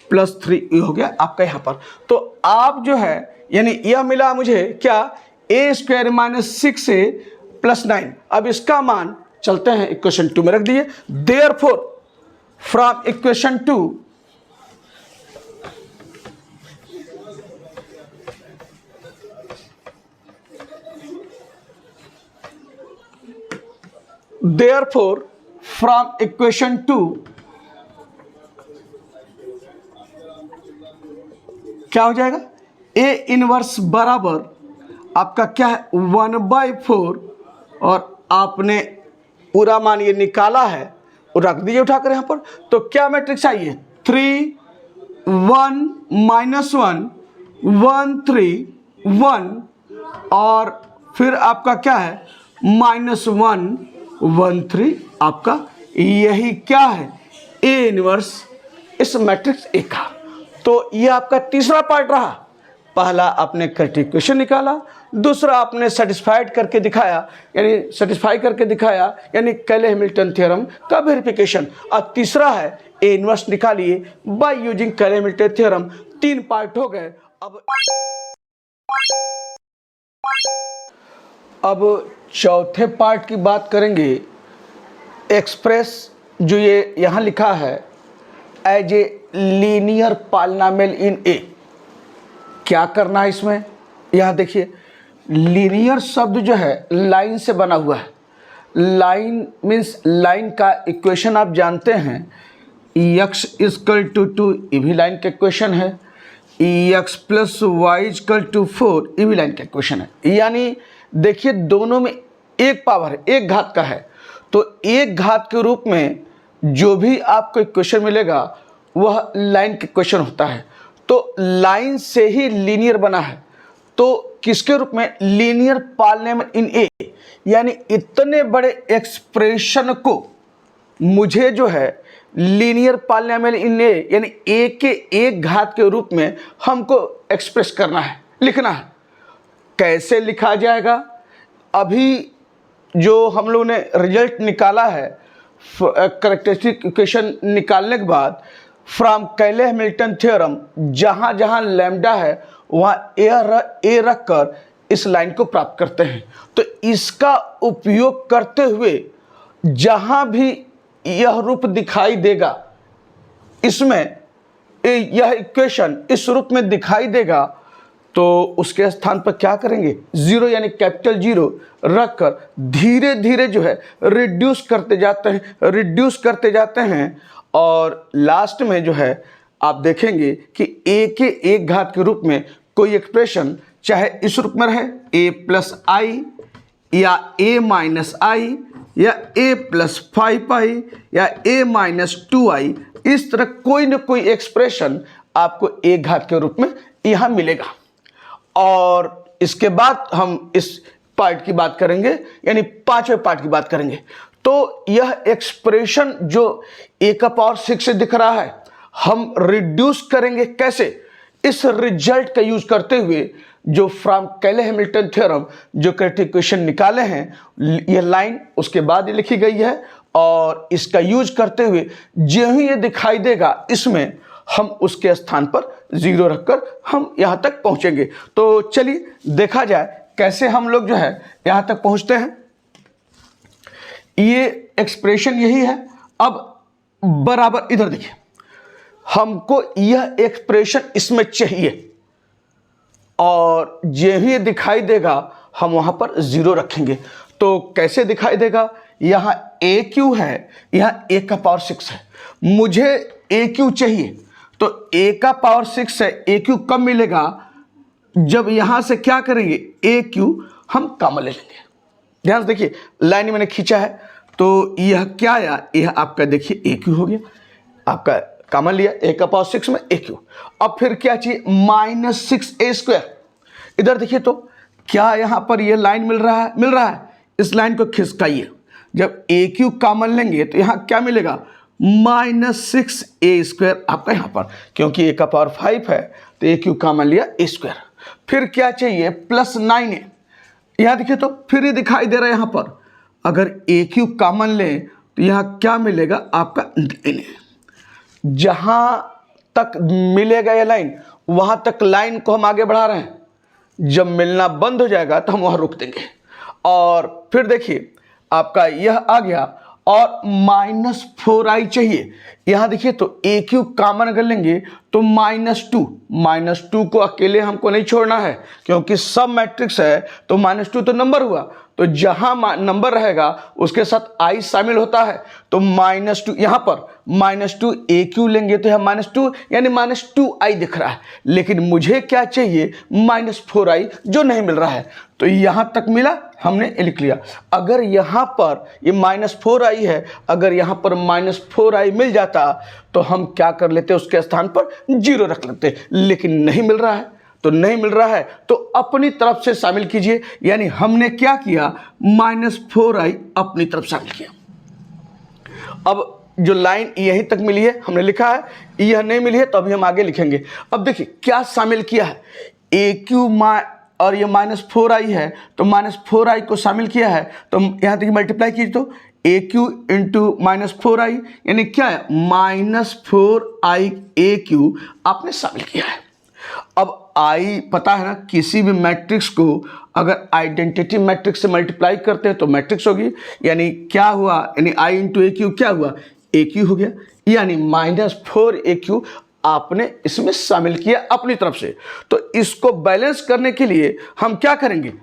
प्लस 3 ये हो गया आपका यहाँ पर। तो आप जो है यानी यह मिला मुझे क्या ए स्क्वायर माइनस 6a प्लस 9, अब इसका मान चलते हैं इक्वेशन 2 में रख दिए, therefore from equation 2 therefore from equation 2 क्या हो जाएगा ए इनवर्स बराबर आपका क्या है 1/4, और आपने पूरा मान ये निकाला है और रख दीजिए उठाकर यहाँ पर, तो क्या मैट्रिक्स चाहिए 3 1 -1 1 3 1, और फिर आपका क्या है -1 1 3 आपका, यही क्या है ए इनवर्स इस मैट्रिक्स ए का। तो ये आपका तीसरा पार्ट रहा, पहला आपने करेक्ट इक्वेशन निकाला, दूसरा आपने सेटिस्फाइड करके दिखाया यानी सेटिस्फाई करके दिखाया यानी कैले हैमिल्टन थ्योरम का वेरिफिकेशन, और तीसरा है ए इनवर्स निकालिए बाय यूजिंग कैले हैमिल्टन थ्योरम। 3 पार्ट हो गए। अब चौथे पार्ट की बात करेंगे, एक्सप्रेस जो ये यहाँ लिखा है as a linear polynomial in A, क्या करना है इसमें, यहाँ देखिए लीनियर शब्द जो है लाइन से बना हुआ है, लाइन मीन्स लाइन का इक्वेशन आप जानते हैं x इक्वल टू ये भी लाइन का इक्वेशन है, x plus y equal to 4 ये भी लाइन का इक्वेशन है, यानी देखिए दोनों में एक पावर है, एक घात का है, तो एक घात के रूप में जो भी आपको इक्वेशन मिलेगा वह लाइन का इक्वेशन होता है। तो लाइन से ही लीनियर बना है, तो किसके रूप में? लीनियर पॉलिनोमियल इन ए, यानी इतने बड़े एक्सप्रेशन को मुझे जो है लीनियर पॉलिनोमियल इन ए यानी ए के एक घात के रूप में हमको एक्सप्रेस करना है, लिखना है। कैसे लिखा जाएगा? अभी जो हम लोगों ने रिजल्ट निकाला है कैरेक्टरिस्टिक इक्वेशन निकालने के बाद, फ्रॉम कैले हैमिल्टन थ्योरम, जहाँ जहाँ लैम्डा है वहाँ ए रख कर इस लाइन को प्राप्त करते हैं। तो इसका उपयोग करते हुए जहाँ भी यह रूप दिखाई देगा, इसमें यह इक्वेशन इस रूप में दिखाई देगा, तो उसके स्थान पर क्या करेंगे? जीरो यानी कैपिटल जीरो रखकर धीरे धीरे जो है रिड्यूस करते जाते हैं और लास्ट में जो है आप देखेंगे कि ए के एक घात के रूप में कोई एक्सप्रेशन चाहे इस रूप में रहे a प्लस आई या a माइनस आई या a प्लस 5i या a माइनस 2i, इस तरह कोई ना कोई एक्सप्रेशन आपको एक घात के रूप में यहाँ मिलेगा। और इसके बाद हम इस पार्ट की बात करेंगे, यानी पांचवें पार्ट की बात करेंगे। तो यह एक्सप्रेशन जो a का पावर 6 से दिख रहा है, हम रिड्यूस करेंगे कैसे? इस रिजल्ट का यूज करते हुए जो फ्रॉम कैले हैमिल्टन थ्योरम जो कैरेक्टरिस्टिक इक्वेशन निकाले हैं, यह लाइन उसके बाद लिखी गई है और इसका यूज करते हुए जो ही ये दिखाई देगा इसमें हम उसके स्थान पर जीरो रखकर हम यहाँ तक पहुँचेंगे। तो चलिए देखा जाए कैसे हम लोग जो है यहाँ तक पहुँचते हैं। ये एक्सप्रेशन यही है। अब बराबर इधर देखिए, हमको यह एक्सप्रेशन इसमें चाहिए और जो ही दिखाई देगा हम वहाँ पर जीरो रखेंगे। तो कैसे दिखाई देगा? यहाँ ए क्यू है, यहाँ ए का पावर 6 है, मुझे ए क्यू चाहिए, तो ए का पावर 6 है। ए क्यू कब मिलेगा? जब यहाँ से क्या करेंगे? ए क्यू हम कॉमन ले लेंगे। ध्यान से देखिए, लाइन मैंने खींचा है तो यह क्या आया? यह आपका देखिए ए क्यू हो गया, आपका कॉमन लिया ए का पावर 6 में ए क्यू। अब फिर क्या चाहिए? -6a²। इधर देखिए तो क्या यहाँ पर ये लाइन मिल रहा है। इस लाइन को खिसकाइए, जब ए क्यू कॉमन लेंगे तो यहाँ क्या मिलेगा? -6a² आपका यहाँ पर, क्योंकि ए का पावर 5 है तो ए क्यू कॉमन लिया a²। फिर क्या चाहिए? +9a। यहाँ देखिए तो फिर ये दिखाई दे रहा है यहाँ पर, अगर ए क्यू कॉमन लें तो यहाँ क्या मिलेगा? आपका 9a। जहाँ तक मिलेगा ये लाइन, वहाँ तक लाइन को हम आगे बढ़ा रहे हैं। जब मिलना बंद हो जाएगा तो हम वहाँ रुक देंगे। और फिर देखिए आपका यह आ गया और -4i चाहिए। यहाँ देखिए तो ए क्यू कॉमन अगर लेंगे तो -2 को अकेले हमको नहीं छोड़ना है, क्योंकि सब मैट्रिक्स है तो -2 तो नंबर हुआ, तो जहाँ नंबर रहेगा उसके साथ i शामिल होता है। तो -2 यहाँ पर -2 ए क्यू लेंगे तो यहाँ -2 यानी -2i दिख रहा है, लेकिन मुझे क्या चाहिए? -4i जो नहीं मिल रहा है। तो यहाँ तक मिला, हमने लिख लिया। अगर यहाँ पर ये -4i है, अगर यहाँ पर -4i मिल जाता तो हम क्या कर लेते? उसके स्थान पर जीरो रख लेते, लेकिन नहीं मिल रहा है। तो नहीं मिल रहा है तो अपनी तरफ से शामिल कीजिए, यानी हमने क्या किया? -4i अपनी तरफ शामिल किया। अब जो लाइन यहीं तक मिली है हमने लिखा है, यह नहीं मिली है तो अभी हम आगे लिखेंगे। अब देखिए क्या शामिल किया है? ए क्यू और ये -4i है तो -4i को शामिल किया है, तो यहाँ तक मल्टीप्लाई कीजिए तो ए क्यू इंटू -4i यानी क्या है? -4i ए क्यू आपने शामिल किया है। अब आई पता है ना, किसी भी मैट्रिक्स को अगर आइडेंटिटी मैट्रिक्स से मल्टीप्लाई करते हैं तो मैट्रिक्स होगी, यानी क्या हुआ? यानी आई इंटू ए क्यू क्या हुआ? ए क्यू हो गया, यानी -4a³ आपने इसमें शामिल किया अपनी तरफ से। तो इसको बैलेंस करने के लिए हम क्या करेंगे?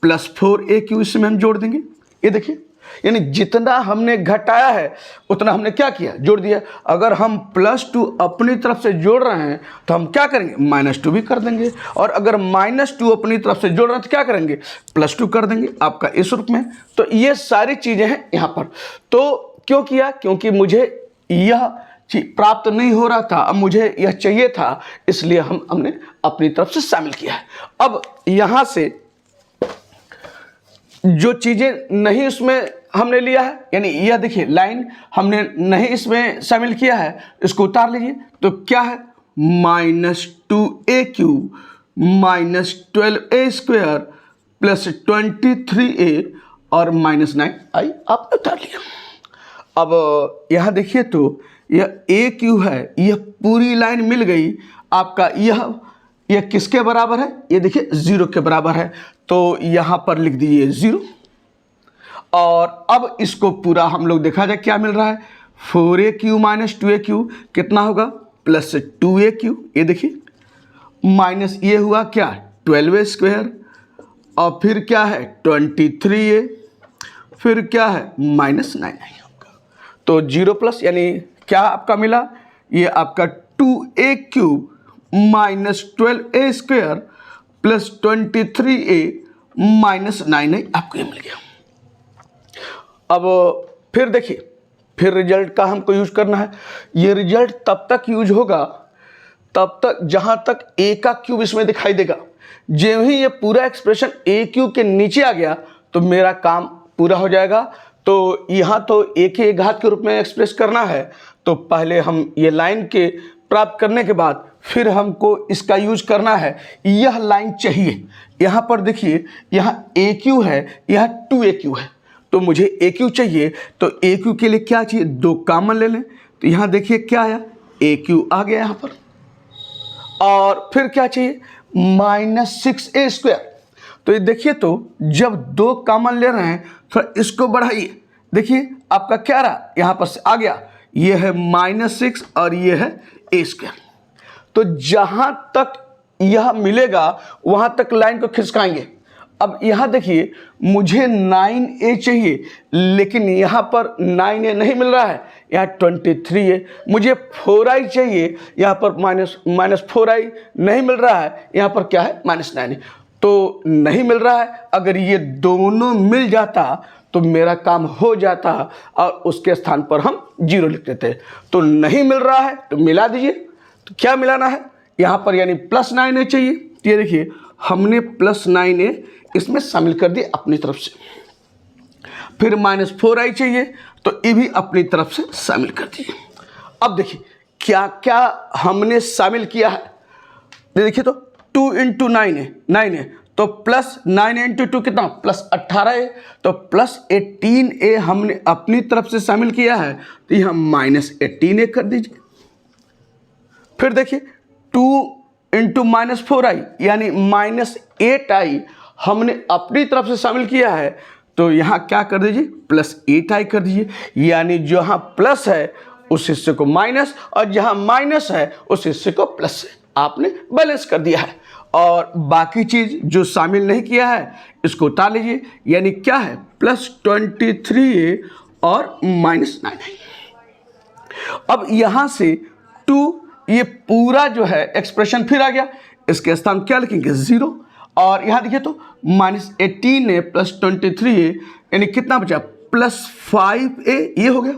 +4a³ इसमें हम जोड़ देंगे। ये देखिए, यानी जितना हमने घटाया है उतना हमने क्या किया? जोड़ दिया। अगर हम +2 अपनी तरफ से जोड़ रहे हैं तो हम क्या करेंगे? -2 भी कर देंगे, और अगर -2 अपनी तरफ से जोड़ रहे हैं तो क्या करेंगे? +2 कर देंगे आपका इस रूप में। तो ये सारी चीज़ें हैं यहाँ पर। तो क्यों किया? क्योंकि मुझे यह चीज प्राप्त नहीं हो रहा था, अब मुझे यह चाहिए था, इसलिए हमने अपनी तरफ से शामिल किया है। अब यहाँ से जो चीज़ें नहीं उसमें हमने लिया है, यानी यह देखिए लाइन हमने नहीं इसमें शामिल किया है, इसको उतार लीजिए। तो क्या है, -2AQ -12A² प्लस 23A और -9I आपने उतार लिया। अब यहाँ देखिए तो यह AQ है, यह पूरी लाइन मिल गई आपका। यह किसके बराबर है, ये देखिए 0 के बराबर है, तो यहाँ पर लिख दीजिए 0। और अब इसको पूरा हम लोग देखा जाए क्या मिल रहा है, 4AQ -2AQ कितना होगा, प्लस 2AQ, ये देखिए माइनस ये हुआ क्या 12A², और फिर क्या है 23A, फिर क्या है -9I होगा। तो 0 प्लस यानी क्या आपका मिला, ये आपका 2AQ -12A² plus 23A -9I आपको ये मिल गया। अब फिर देखिए, फिर रिजल्ट का हमको यूज करना है। ये रिजल्ट तब तक यूज होगा तब तक जहां तक A का क्यूब इसमें दिखाई देगा। जो ही ये पूरा एक्सप्रेशन AQ के नीचे आ गया तो मेरा काम पूरा हो जाएगा। तो यहाँ तो A के घात के रूप में एक्सप्रेस करना है, तो पहले हम ये लाइन के प्राप्त करने के बाद फिर हमको इसका यूज करना है। यह लाइन चाहिए, यहाँ पर देखिए यहाँ AQ है, यहाँ 2AQ है, तो मुझे AQ चाहिए। तो AQ के लिए क्या चाहिए, 2 कॉमन ले लें। तो यहाँ देखिए क्या आया, AQ आ गया यहाँ पर। और फिर क्या चाहिए, -6A²। तो ये देखिए तो जब 2 कॉमन ले रहे हैं थोड़ा इसको बढ़ाइए, देखिए आपका क्या रहा, यहाँ पर से आ गया, ये है -6 और ये है A²। तो जहाँ तक यह मिलेगा वहाँ तक लाइन को खिसकाएंगे। अब यहाँ देखिए मुझे 9A चाहिए, लेकिन यहाँ पर 9A नहीं मिल रहा है, यहाँ 23A। मुझे 4I चाहिए, यहाँ पर -4I नहीं मिल रहा है, यहाँ पर क्या है -9A। तो नहीं मिल रहा है, अगर ये दोनों मिल जाता तो मेरा काम हो जाता और उसके स्थान पर हम 0 लिख देते। तो नहीं मिल रहा है तो मिला दीजिए। तो क्या मिलाना है यहाँ पर, यानी +9A चाहिए। तो ये देखिए हमने +9A इसमें शामिल कर दिए अपनी तरफ से। फिर -4I चाहिए तो ये भी अपनी तरफ से शामिल कर दिए। अब देखिए क्या क्या हमने शामिल किया है। देखिए तो 2 × 9A तो +9A × 2 कितना, +18A। तो +18A हमने अपनी तरफ से शामिल किया है, तो यहाँ -18A कर दीजिए। फिर देखिए 2 × -4I यानी -8I हमने अपनी तरफ से शामिल किया है, तो यहाँ क्या कर दीजिए, +8I कर दीजिए। यानी जहाँ प्लस है उस हिस्से को माइनस, और जहाँ माइनस है उस हिस्से को प्लस से आपने बैलेंस कर दिया है। और बाकी चीज़ जो शामिल नहीं किया है इसको उतार लीजिए। यानी क्या है, +23A और -9I। अब यहाँ से 2 ये पूरा जो है एक्सप्रेशन फिर आ गया, इसके स्थान क्या लिखेंगे 0। और यहाँ देखिए तो -18A प्लस 23A यानी कितना बचा, +5A ये हो गया,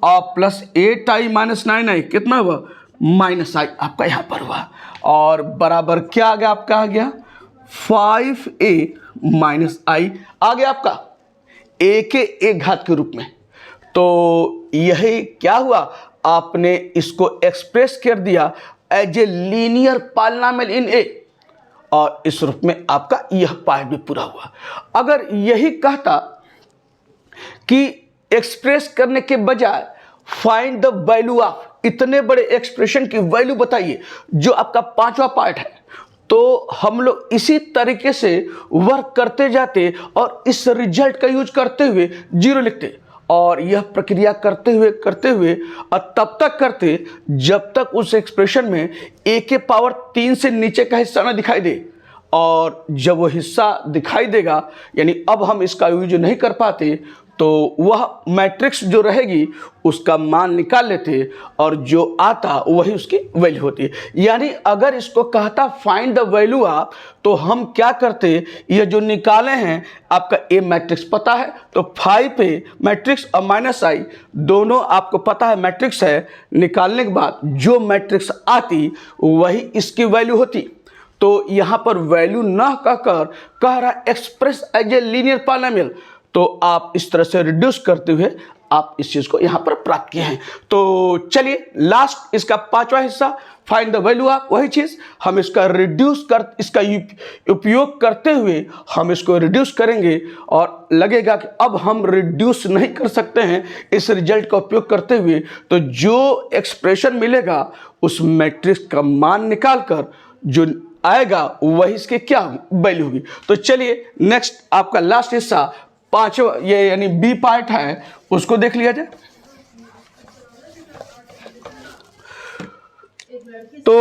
और +8I -9I कितना हुआ, -I आपका यहाँ पर हुआ। और बराबर क्या आ गया, आपका आ गया 5A -I आ गया आपका A के एक घात के रूप में। तो यही क्या हुआ, आपने इसको एक्सप्रेस कर दिया as a linear polynomial in A, और इस रूप में आपका यह पार्ट भी पूरा हुआ। अगर यही कहता कि एक्सप्रेस करने के बजाय फाइंड द वैल्यू ऑफ, इतने बड़े एक्सप्रेशन की वैल्यू बताइए, जो आपका 5वां पार्ट है, तो हम लोग इसी तरीके से वर्क करते जाते और इस रिजल्ट का यूज करते हुए 0 लिखते, और यह प्रक्रिया करते हुए और तब तक करते जब तक उस एक्सप्रेशन में A के पावर 3 से नीचे का हिस्सा ना दिखाई दे। और जब वो हिस्सा दिखाई देगा, यानी अब हम इसका यूज नहीं कर पाते, तो वह मैट्रिक्स जो रहेगी उसका मान निकाल लेते और जो आता वही उसकी वैल्यू होती है। यानी अगर इसको कहता फाइंड द वैल्यू आप, तो हम क्या करते, ये जो निकाले हैं आपका ए मैट्रिक्स पता है तो 5A मैट्रिक्स और -i दोनों आपको पता है मैट्रिक्स है, निकालने के बाद जो मैट्रिक्स आती वही इसकी वैल्यू होती। तो यहाँ पर वैल्यू न कहकर कह रहा express as a linear polynomial, तो आप इस तरह से रिड्यूस करते हुए आप इस चीज को यहां पर प्राप्त किए हैं। तो चलिए लास्ट इसका 5वां हिस्सा फाइंड द वैल्यू ऑफ, वही चीज हम इसका रिड्यूस कर, इसका उपयोग करते हुए हम इसको रिड्यूस करेंगे और लगेगा कि अब हम रिड्यूस नहीं कर सकते हैं इस रिजल्ट का उपयोग करते हुए, तो जो एक्सप्रेशन मिलेगा उस मैट्रिक्स का मान निकालकर जो आएगा वही इसके क्या वैल्यू होगी। तो चलिए नेक्स्ट आपका लास्ट हिस्सा 5वां, ये यानी बी पार्ट है, उसको देख लिया जाए। तो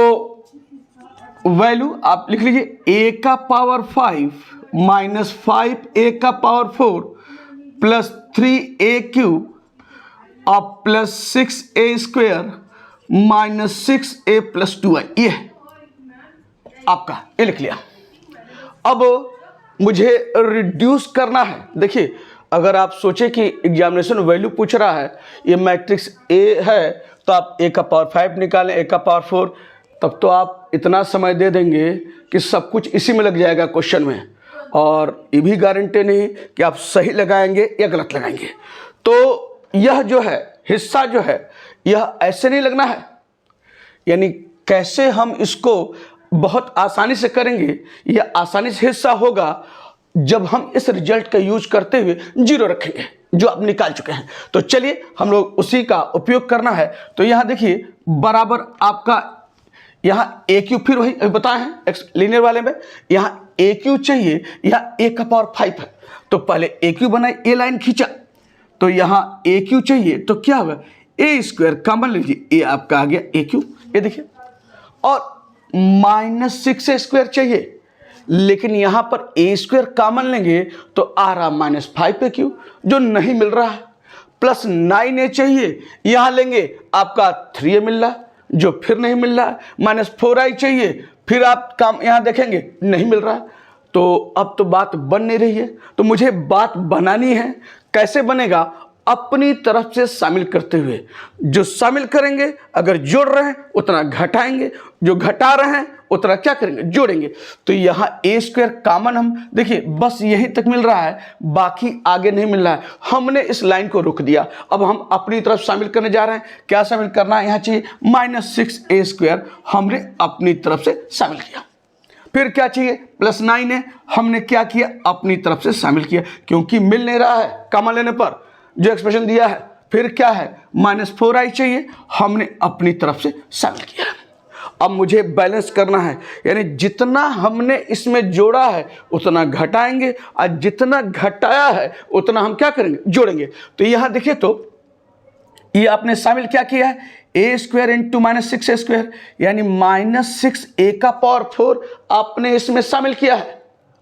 वैल्यू आप लिख लीजिए a का पावर 5 माइनस 5a का पावर 4 प्लस 3a क्यूब और plus 6a square minus 6a plus 2i, ये आपका ये लिख लिया। अब मुझे रिड्यूस करना है। देखिए अगर आप सोचे कि एग्जामिनेशन वैल्यू पूछ रहा है, ये मैट्रिक्स ए है तो आप a का पावर 5 निकालें, a का पावर 4, तब तो आप इतना समय दे देंगे कि सब कुछ इसी में लग जाएगा क्वेश्चन में, और ये भी गारंटी नहीं कि आप सही लगाएंगे या गलत लगाएंगे। तो यह जो है हिस्सा जो है यह ऐसे नहीं लगना है, यानी कैसे हम इसको बहुत आसानी से करेंगे, यह आसानी से हिस्सा होगा जब हम इस रिजल्ट का यूज करते हुए 0 रखेंगे जो आप निकाल चुके हैं। तो चलिए हम लोग उसी का उपयोग करना है। तो यहाँ देखिए बराबर आपका यहाँ ए क्यू, फिर वही बताए हैं लीनियर वाले में, यहाँ ए क्यू चाहिए, यहाँ a का पावर 5 है तो पहले ए क्यू बनाए, ए लाइन खींचा तो यहाँ ए क्यू चाहिए, तो क्या होगा ए स्क्वायर कॉमन लीजिए, ए आपका आ गया ए क्यू, ये देखिए, और माइनस 6a स्क्वायर चाहिए, लेकिन यहां पर ए स्क्वायर कॉमन लेंगे तो आ रहा -5a³ जो नहीं मिल रहा है, प्लस 9a चाहिए, यहां लेंगे आपका 3a मिल रहा जो फिर नहीं मिल रहा है, -4i चाहिए, फिर आप काम यहां देखेंगे नहीं मिल रहा। तो अब तो बात बन नहीं रही है, तो मुझे बात बनानी है। कैसे बनेगा, अपनी तरफ से शामिल करते हुए, जो शामिल करेंगे अगर जोड़ रहे हैं उतना घटाएंगे, जो घटा रहे हैं उतना क्या करेंगे जोड़ेंगे। तो यहाँ ए स्क्वायर कॉमन हम देखिए बस यहीं तक मिल रहा है, बाकी आगे नहीं मिल रहा है, हमने इस लाइन को रोक दिया। अब हम अपनी तरफ शामिल करने जा रहे हैं, क्या शामिल करना है, यहाँ चाहिए -6a स्क्वायर हमने अपनी तरफ से शामिल किया। फिर क्या चाहिए +9a, हमने क्या किया अपनी तरफ से शामिल किया, क्योंकि मिल नहीं रहा है कॉमन लेने पर जो एक्सप्रेशन दिया है। फिर क्या है -4i चाहिए, हमने अपनी तरफ से शामिल किया। अब मुझे बैलेंस करना है, यानी जितना हमने इसमें जोड़ा है उतना घटाएंगे और जितना घटाया है उतना हम क्या करेंगे जोड़ेंगे। तो यहां देखिए तो ये आपने शामिल क्या किया है, a square into -6a square, यानी -6a का पावर 4 आपने इसमें शामिल किया है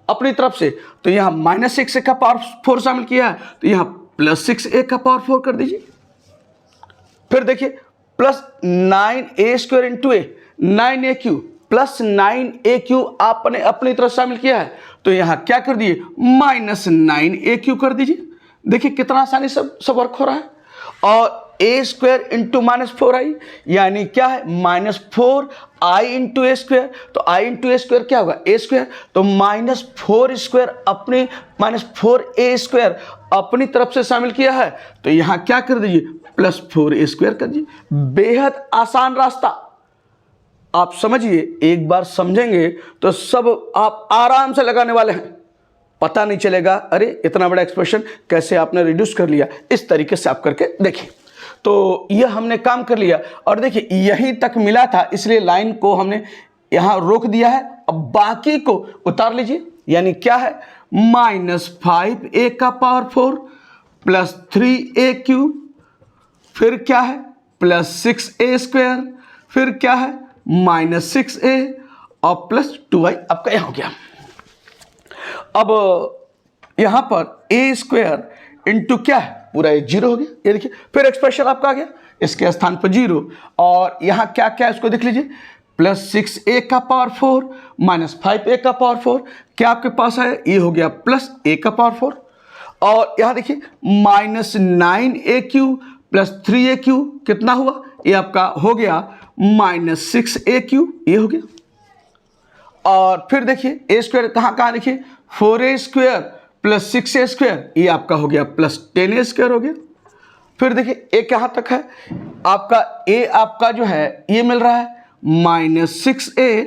अपनी तरफ से। तो यहाँ -6a का पावर 4 शामिल किया है, तो यहाँ +6a का पावर 4 कर दीजिए। फिर देखिए plus 9a square into a, 9a³ plus 9a³ आपने अपनी तरफ शामिल किया है, तो यहां क्या कर दिए -9a³ कर दीजिए। देखिए कितना आसानी से सब वर्क हो रहा है। और a स्क्वायर इंटू -4i यानी क्या है -4i इंटू a स्क्वायर, तो i इंटू a स्क्वायर क्या होगा a स्क्वायर, तो -4 स्क्वायर अपनी -4a स्क्वायर अपनी तरफ से शामिल किया है, तो यहां क्या कर दीजिए +4a स्क्वायर कर दीजिए। बेहद आसान रास्ता, आप समझिए, एक बार समझेंगे तो सब आप आराम से लगाने वाले हैं, पता नहीं चलेगा अरे इतना बड़ा एक्सप्रेशन कैसे आपने रिड्यूस कर लिया। इस तरीके से आप करके देखिए। तो यह हमने काम कर लिया, और देखिए यहीं तक मिला था इसलिए लाइन को हमने यहां रोक दिया है। अब बाकी को उतार लीजिए, यानी क्या है -5a का पावर 4 प्लस 3a³, फिर क्या है +6a स्क्वायर, फिर क्या है -6a और प्लस 2i आपका यहां हो गया। अब यहां पर a स्क्वायर इंटू क्या है, पूरा ये 0 हो गया। ये देखिए फिर एक्सप्रेशन आपका आ गया, इसके स्थान पर 0, और यहाँ क्या क्या है उसको देख लीजिए, प्लस 6a का पावर 4 माइनस 5a का पावर 4, क्या आपके पास है, ये हो गया प्लस a का पावर 4, और यहाँ देखिए माइनस 9aq प्लस 3aq कितना हुआ, ये आपका हो गया माइनस 6aq, ये हो गया। और फिर देखिए ए स्क्वायर कहाँ कहाँ देखिए, 4a square plus 6a square, ये आपका हो गया प्लस 10a स्क्वायर हो गया। फिर देखिए ए कहाँ तक है आपका, ए आपका जो है ये मिल रहा है माइनस 6a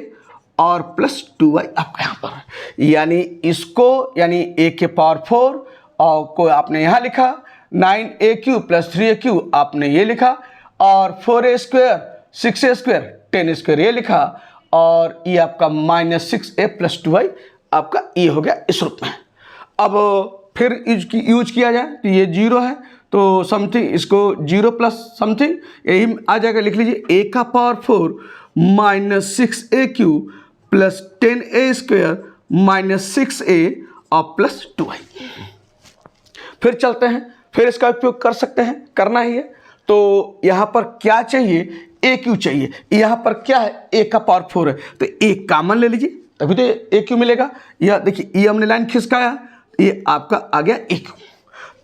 और प्लस 2y आपका यहाँ पर है, यानी इसको यानी a के पावर 4 और को आपने यहाँ लिखा 9aq प्लस 3aq आपने ये लिखा, और 4a square 6a square 10a square ये लिखा, और ये आपका माइनस 6a प्लस 2y आपका ये हो गया इस रूप में। अब फिर यूज किया जाए तो ये 0 है तो समथिंग इसको 0 प्लस समथिंग यही आ जाएगा, लिख लीजिए a का power 4 minus 6aq plus 10a square minus 6a और प्लस 2y। फिर चलते हैं, फिर इसका उपयोग कर सकते हैं, करना ही है। तो यहाँ पर क्या चाहिए, ए क्यू चाहिए, यहाँ पर क्या है a का पावर 4 है तो a कॉमन ले लीजिए तभी तो ए क्यू मिलेगा। यह देखिए ये हमने लाइन खिसकाया, ये आपका आ गया ए क्यू।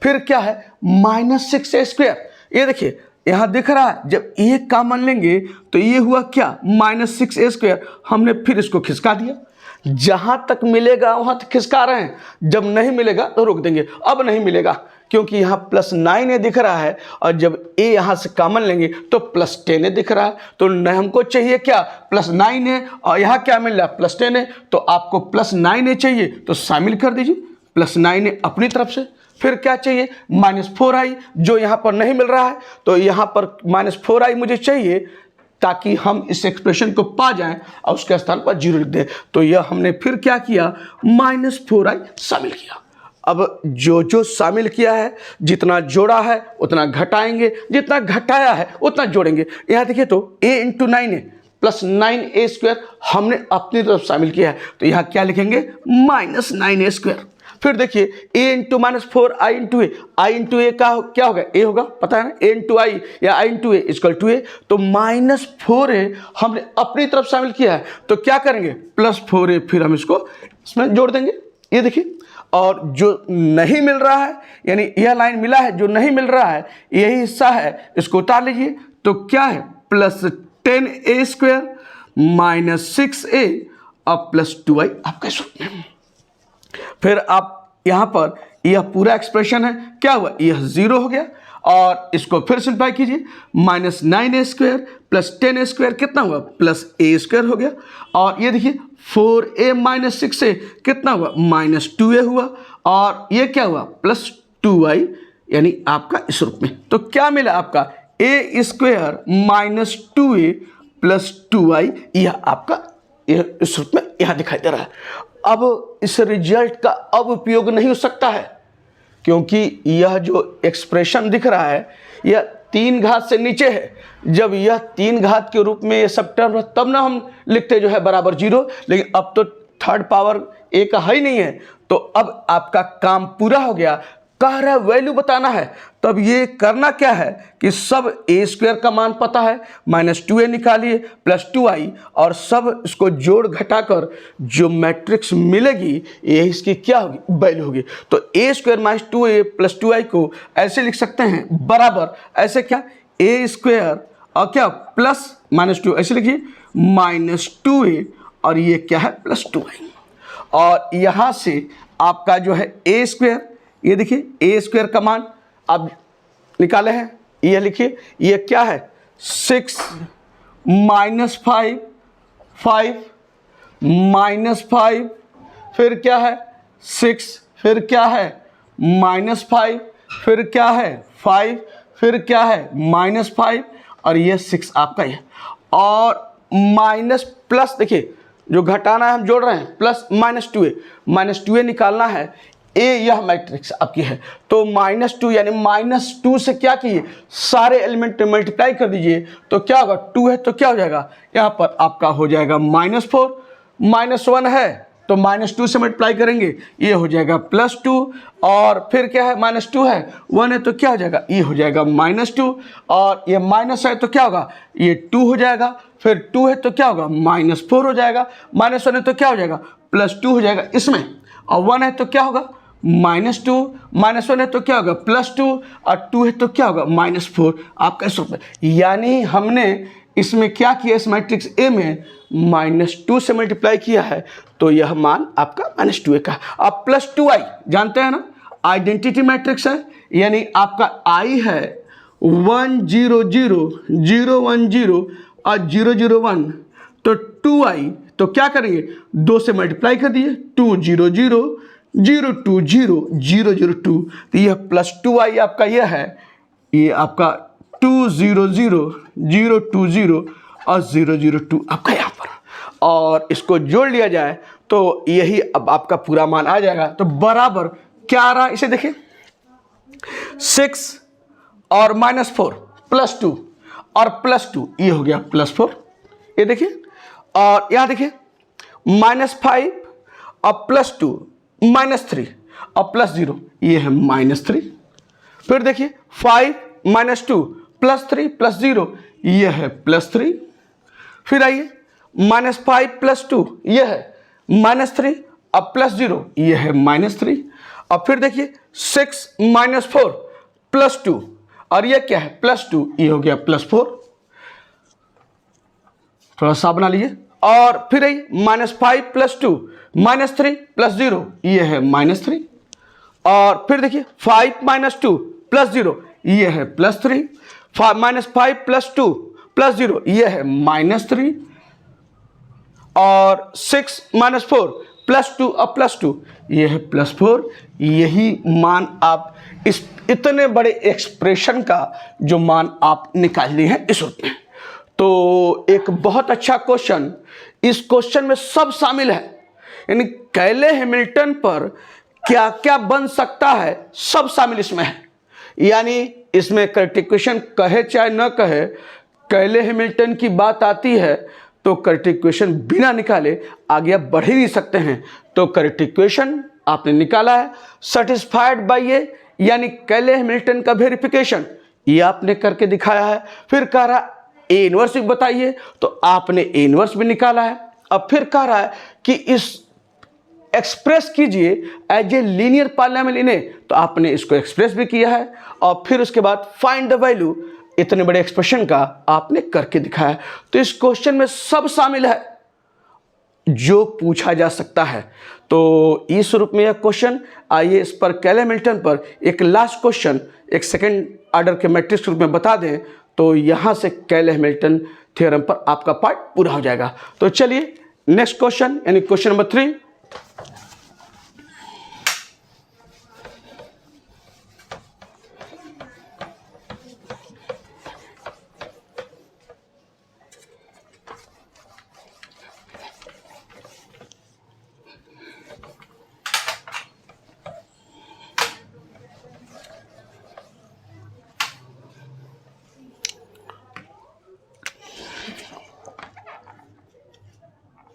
फिर क्या है माइनस 6a स्क्वायर, ये देखिए यहाँ दिख रहा है जब ये कॉमन लेंगे तो ये हुआ क्या माइनस 6a स्क्वायर, हमने फिर इसको खिसका दिया, जहां तक मिलेगा वहां तक खिसका रहे हैं, जब नहीं मिलेगा तो रोक देंगे। अब नहीं मिलेगा क्योंकि यहाँ प्लस 9a दिख रहा है और जब a यहाँ से कॉमन लेंगे तो प्लस 10a दिख रहा है, तो न हमको चाहिए क्या प्लस 9a और यहाँ क्या मिल रहा है प्लस 10a, तो आपको प्लस 9a चाहिए तो शामिल कर दीजिए प्लस 9a अपनी तरफ से। फिर क्या चाहिए माइनस 4i, जो यहाँ पर नहीं मिल रहा है तो यहाँ पर माइनस 4i मुझे चाहिए ताकि हम इस एक्सप्रेशन को पा जाएं और उसके स्थान पर 0 लिख दें। तो यह हमने फिर क्या किया माइनस 4i शामिल किया। अब जो जो शामिल किया है, जितना जोड़ा है उतना घटाएंगे, जितना घटाया है उतना जोड़ेंगे। यहाँ देखिए तो a into 9a plus 9a square हमने अपनी तरफ शामिल किया है, तो यहाँ क्या लिखेंगे माइनस 9a स्क्वायर। फिर देखिए a into minus 4i into A, I into A का क्या होगा a होगा, पता है ना, a इंटू आई या I into A equal to a, तो माइनस 4a हमने अपनी तरफ शामिल किया है तो क्या करेंगे प्लस 4a, फिर हम इसको इसमें जोड़ देंगे। ये देखिए, और जो नहीं मिल रहा है यानी यह लाइन मिला है, जो नहीं मिल रहा है यही हिस्सा है, इसको उतार लीजिए तो क्या है plus 10a square minus 6a और प्लस 2i आपका सूत्र में। फिर आप यहाँ पर यह पूरा एक्सप्रेशन है क्या हुआ, यह 0 हो गया, और इसको फिर सिंप्लाई कीजिए minus 9a square plus 10a square कितना हुआ प्लस a स्क्वायर हो गया, और ये देखिए 4a माइनस 6a कितना हुआ माइनस 2a हुआ, और ये क्या हुआ प्लस 2i यानी आपका इस रूप में। तो क्या मिला आपका a square minus 2a plus 2i, यह आपका यह इस रूप में यहाँ दिखाई दे रहा है। अब इस रिजल्ट का अब उपयोग नहीं हो सकता है क्योंकि यह जो एक्सप्रेशन दिख रहा है यह 3 घात से नीचे है। जब यह 3 घात के रूप में ये सब टर्म तब ना हम लिखते जो है बराबर 0, लेकिन अब तो थर्ड पावर a का है ही नहीं है, तो अब आपका काम पूरा हो गया। कह रहा वैल्यू बताना है, तब ये करना क्या है कि सब a स्क्वायर का मान पता है माइनस 2a निकालिए प्लस 2i, और सब इसको जोड़ घटाकर जो मैट्रिक्स मिलेगी ये इसकी क्या होगी वैल्यू होगी। तो a square minus 2a plus 2i को ऐसे लिख सकते हैं बराबर, ऐसे क्या a स्क्वायर और क्या प्लस माइनस 2 ऐसे लिखिए माइनस 2a और ये क्या है प्लस 2i, और यहाँ से आपका जो है a स्क्वायर, ये देखिए a स्क्वायर का मान आप निकाले हैं, ये लिखिए ये क्या है 6 माइनस 5 माइनस 5, फिर क्या है 6, फिर क्या है माइनस 5, फिर क्या है 5, फिर क्या है माइनस 5, और ये 6 आपका है, और माइनस प्लस देखिए जो घटाना है हम जोड़ रहे हैं प्लस माइनस 2a निकालना है, ए यह मैट्रिक्स आपकी है तो -2 यानी -2 से क्या कीजिए सारे एलिमेंट मल्टीप्लाई कर दीजिए, तो क्या होगा 2 है तो क्या हो जाएगा यहाँ पर आपका हो जाएगा -4, -1 है तो -2 से मल्टीप्लाई करेंगे, ये हो जाएगा +2, और फिर क्या है, -2 है, 1 है तो क्या हो जाएगा, ये हो जाएगा -2, और ये माइनस है तो क्या होगा, ये 2 हो जाएगा, फिर 2 है तो क्या होगा, -4 हो जाएगा, -1 है तो क्या हो जाएगा, +2 हो जाएगा इसमें, और 1 है तो क्या होगा, -2, -1 है तो क्या होगा, +2, और 2 है तो क्या होगा, -4। आपका इस रूप में, यानी हमने इसमें क्या किया, इस मैट्रिक्स ए में -2 से मल्टीप्लाई किया है, तो यह मान आपका -2a का। अब +2i जानते हैं ना, आइडेंटिटी मैट्रिक्स है, यानी आपका i है 1 0 0 0 1 0 और 0 0 1, तो 2i, तो क्या करेंगे, 2 से मल्टीप्लाई कर दिए, 2 0 0 0 2 0 0 0 2, तो यह +2i आपका यह है, ये आपका 2 0 0 0 2 0 और 0 0 2 आपका यहाँ पर, और इसको जोड़ लिया जाए तो यही अब आपका पूरा मान आ जाएगा। तो बराबर क्या आ रहा है, इसे देखिए, 6 और -4 +2 और +2, ये हो गया +4, ये देखिए, और यहाँ देखिए -5 और +2 -3 और +0, ये है -3, फिर देखिए 5 -2 +3 +0, ये है +3, फिर आइए -5 +2, ये है -3 और +0, ये है -3, और फिर देखिए 6 -4 +2, और ये क्या है, +2, ये हो गया +4, थोड़ा सा बना लीजिए, और फिर आइए -5 +2 -3 +0, ये है -3, और फिर देखिए 5 -2 +0, ये है +3, -5 +2 +0, ये है -3, और 6 -4 +2 और +2, ये है +4। यही मान आप इस इतने बड़े एक्सप्रेशन का जो मान आप निकाल लिए हैं इस रूप में। तो एक बहुत अच्छा क्वेश्चन, इस क्वेश्चन में सब शामिल है, यानी कैले हैमिल्टन पर क्या क्या बन सकता है सब शामिल इसमें है। यानी इसमें करेक्ट इक्वेशन कहे चाहे न कहे, कैले हैमिल्टन की बात आती है तो करेक्ट इक्वेशन बिना निकाले आगे आप बढ़ ही नहीं सकते हैं। तो करेक्ट इक्वेशन आपने निकाला है, सेटिस्फाइड बाय ये, यानी कैले हैमिल्टन का वेरिफिकेशन ये आपने करके दिखाया है। फिर कह रहा है ए इनवर्स भी बताइए, तो आपने ए इनवर्स भी निकाला है। अब फिर कह रहा है कि इस एक्सप्रेस कीजिए as a linear polynomial in A, तो आपने इसको एक्सप्रेस भी किया है। और फिर उसके बाद फाइंड द वैल्यू, इतने बड़े एक्सप्रेशन का आपने करके दिखाया। तो इस क्वेश्चन में सब शामिल है जो पूछा जा सकता है। तो इस रूप में यह क्वेश्चन, आइए इस पर कैले हैमिल्टन पर एक लास्ट क्वेश्चन एक सेकेंड ऑर्डर के मैट्रिक्स के रूप में बता दें, तो यहाँ से कैले हैमिल्टन थ्योरम पर आपका पार्ट पूरा हो जाएगा। तो चलिए नेक्स्ट क्वेश्चन, यानी क्वेश्चन नंबर 3।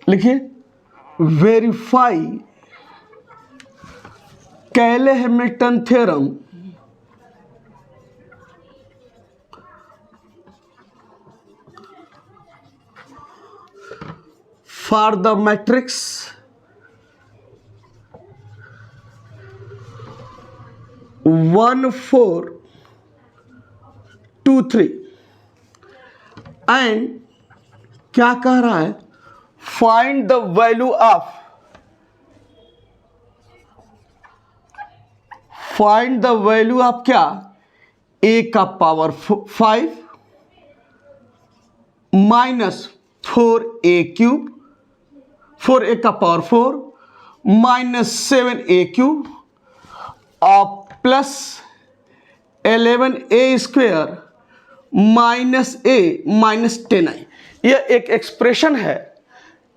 लिखिए, वेरीफाई कैले Hamilton theorem for the matrix 1 4 2 3 and क्या कह रहा है, find the value of, find the value of क्या, a का पावर 5 माइनस 4a³ 4a का पावर 4 माइनस 7a³ और plus 11a² minus a minus 10i। यह एक एक्सप्रेशन है,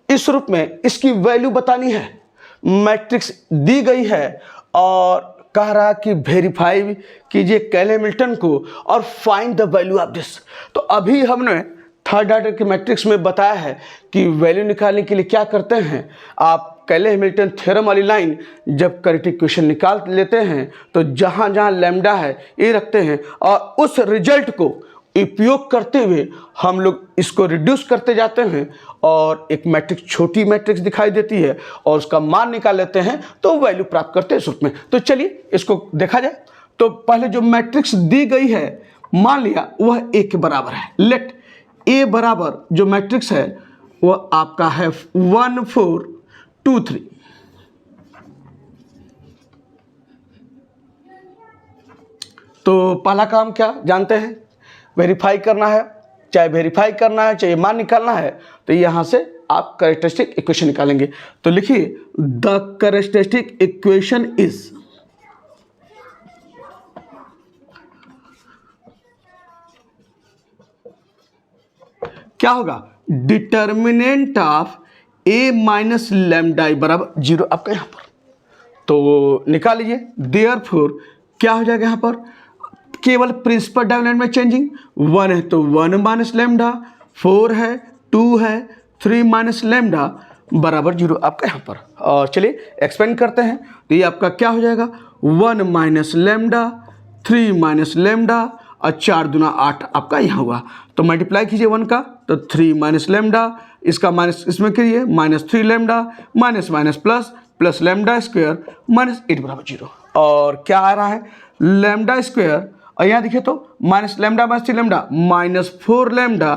इस रूप में इसकी वैल्यू बतानी है। मैट्रिक्स दी गई है और कह रहा कि वेरीफाई कीजिए कैले हैमिल्टन को और find the value of this. तो अभी हमने थर्ड ऑर्डर के मैट्रिक्स में बताया है कि वैल्यू निकालने के लिए क्या करते हैं, आप कैले हैमिल्टन थ्योरम वाली लाइन जब करेक्ट इक्वेशन निकाल लेते हैं तो जहाँ जहाँ लैम्डा है ये रखते हैं और उस रिजल्ट को उपयोग करते हुए हम लोग इसको रिड्यूस करते जाते हैं और एक मैट्रिक्स, छोटी मैट्रिक्स दिखाई देती है और उसका मान निकाल लेते हैं तो वैल्यू प्राप्त करते हैं इस रूप में। तो चलिए इसको देखा जाए। तो पहले जो मैट्रिक्स दी गई है मान लिया वह ए के बराबर है। लेट ए बराबर जो मैट्रिक्स है वह आपका है 1 4 2 3। तो पहला काम क्या जानते हैं, वेरीफाई करना है। चाहे वेरीफाई करना है चाहे मान निकालना है तो यहां से आप कैरेक्टरिस्टिक इक्वेशन निकालेंगे। तो लिखिए द कैरेक्टरिस्टिक इक्वेशन इज, क्या होगा, determinant of A minus lambda बराबर 0 आपका यहां पर। तो निकाल लीजिए। देयरफॉर क्या हो जाएगा यहां पर, केवल प्रिंसिपल डायगोनल में चेंजिंग, 1 है तो 1 माइनस लैम्डा, 4 है 2 है 3 माइनस लैम्डा बराबर 0 आपका यहाँ पर। और चलिए एक्सपेंड करते हैं तो ये आपका क्या हो जाएगा, 1 माइनस लैम्डा 3 माइनस लैम्डा और 4 दूना 8 आपका यहाँ हुआ। तो मल्टीप्लाई कीजिए 1 का तो 3 माइनस लैम्डा, इसका माइनस इसमें करिए -3 lambda minus minus plus plus lambda square minus 8 बराबर 0। और क्या आ रहा है, लैम्डा स्क्वायर और यहाँ देखिए तो minus lambda minus 3 lambda -4 lambda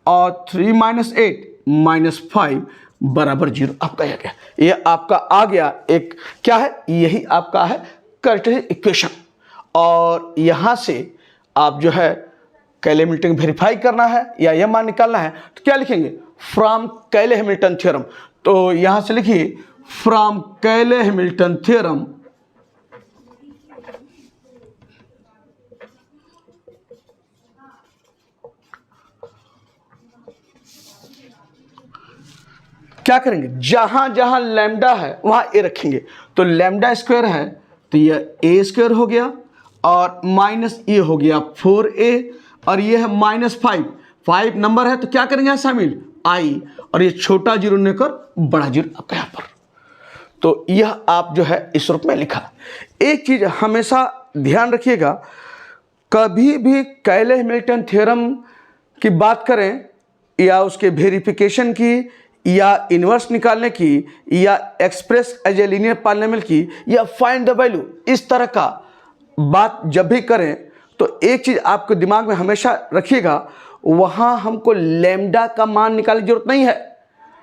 और 3 माइनस 8 -5 बराबर 0 आपका आ गया। ये आपका आ गया एक क्या है, यही आपका है कैरेक्टरिस्टिक इक्वेशन। और यहाँ से आप जो है कैले हैमिल्टन वेरीफाई करना है या यह मान निकालना है तो क्या लिखेंगे, फ्रॉम कैले हैमिल्टन थ्योरम। तो यहाँ से लिखिए फ्रॉम कैले हैमिल्टन थ्योरम क्या करेंगे, जहां जहां लैम्डा है वहां ए रखेंगे। तो लैम्डा स्क्वायर है तो यह ए स्क्वायर हो गया और माइनस ए हो गया 4a और ये है -5 नंबर है तो क्या करेंगे यहाँ शामिल आई और ये छोटा जीरो लेकर बड़ा जीरो आपका यहाँ पर। तो यह आप जो है इस रूप में लिखा। एक चीज हमेशा ध्यान रखिएगा, कभी भी कैले हैमिल्टन थ्योरम की बात करें या उसके वेरिफिकेशन की या इन्वर्स निकालने की या express as a linear polynomial की या फाइंड द वैल्यू, इस तरह का बात जब भी करें तो एक चीज़ आपको दिमाग में हमेशा रखिएगा, वहाँ हमको लैम्डा का मान निकालने की जरूरत नहीं है।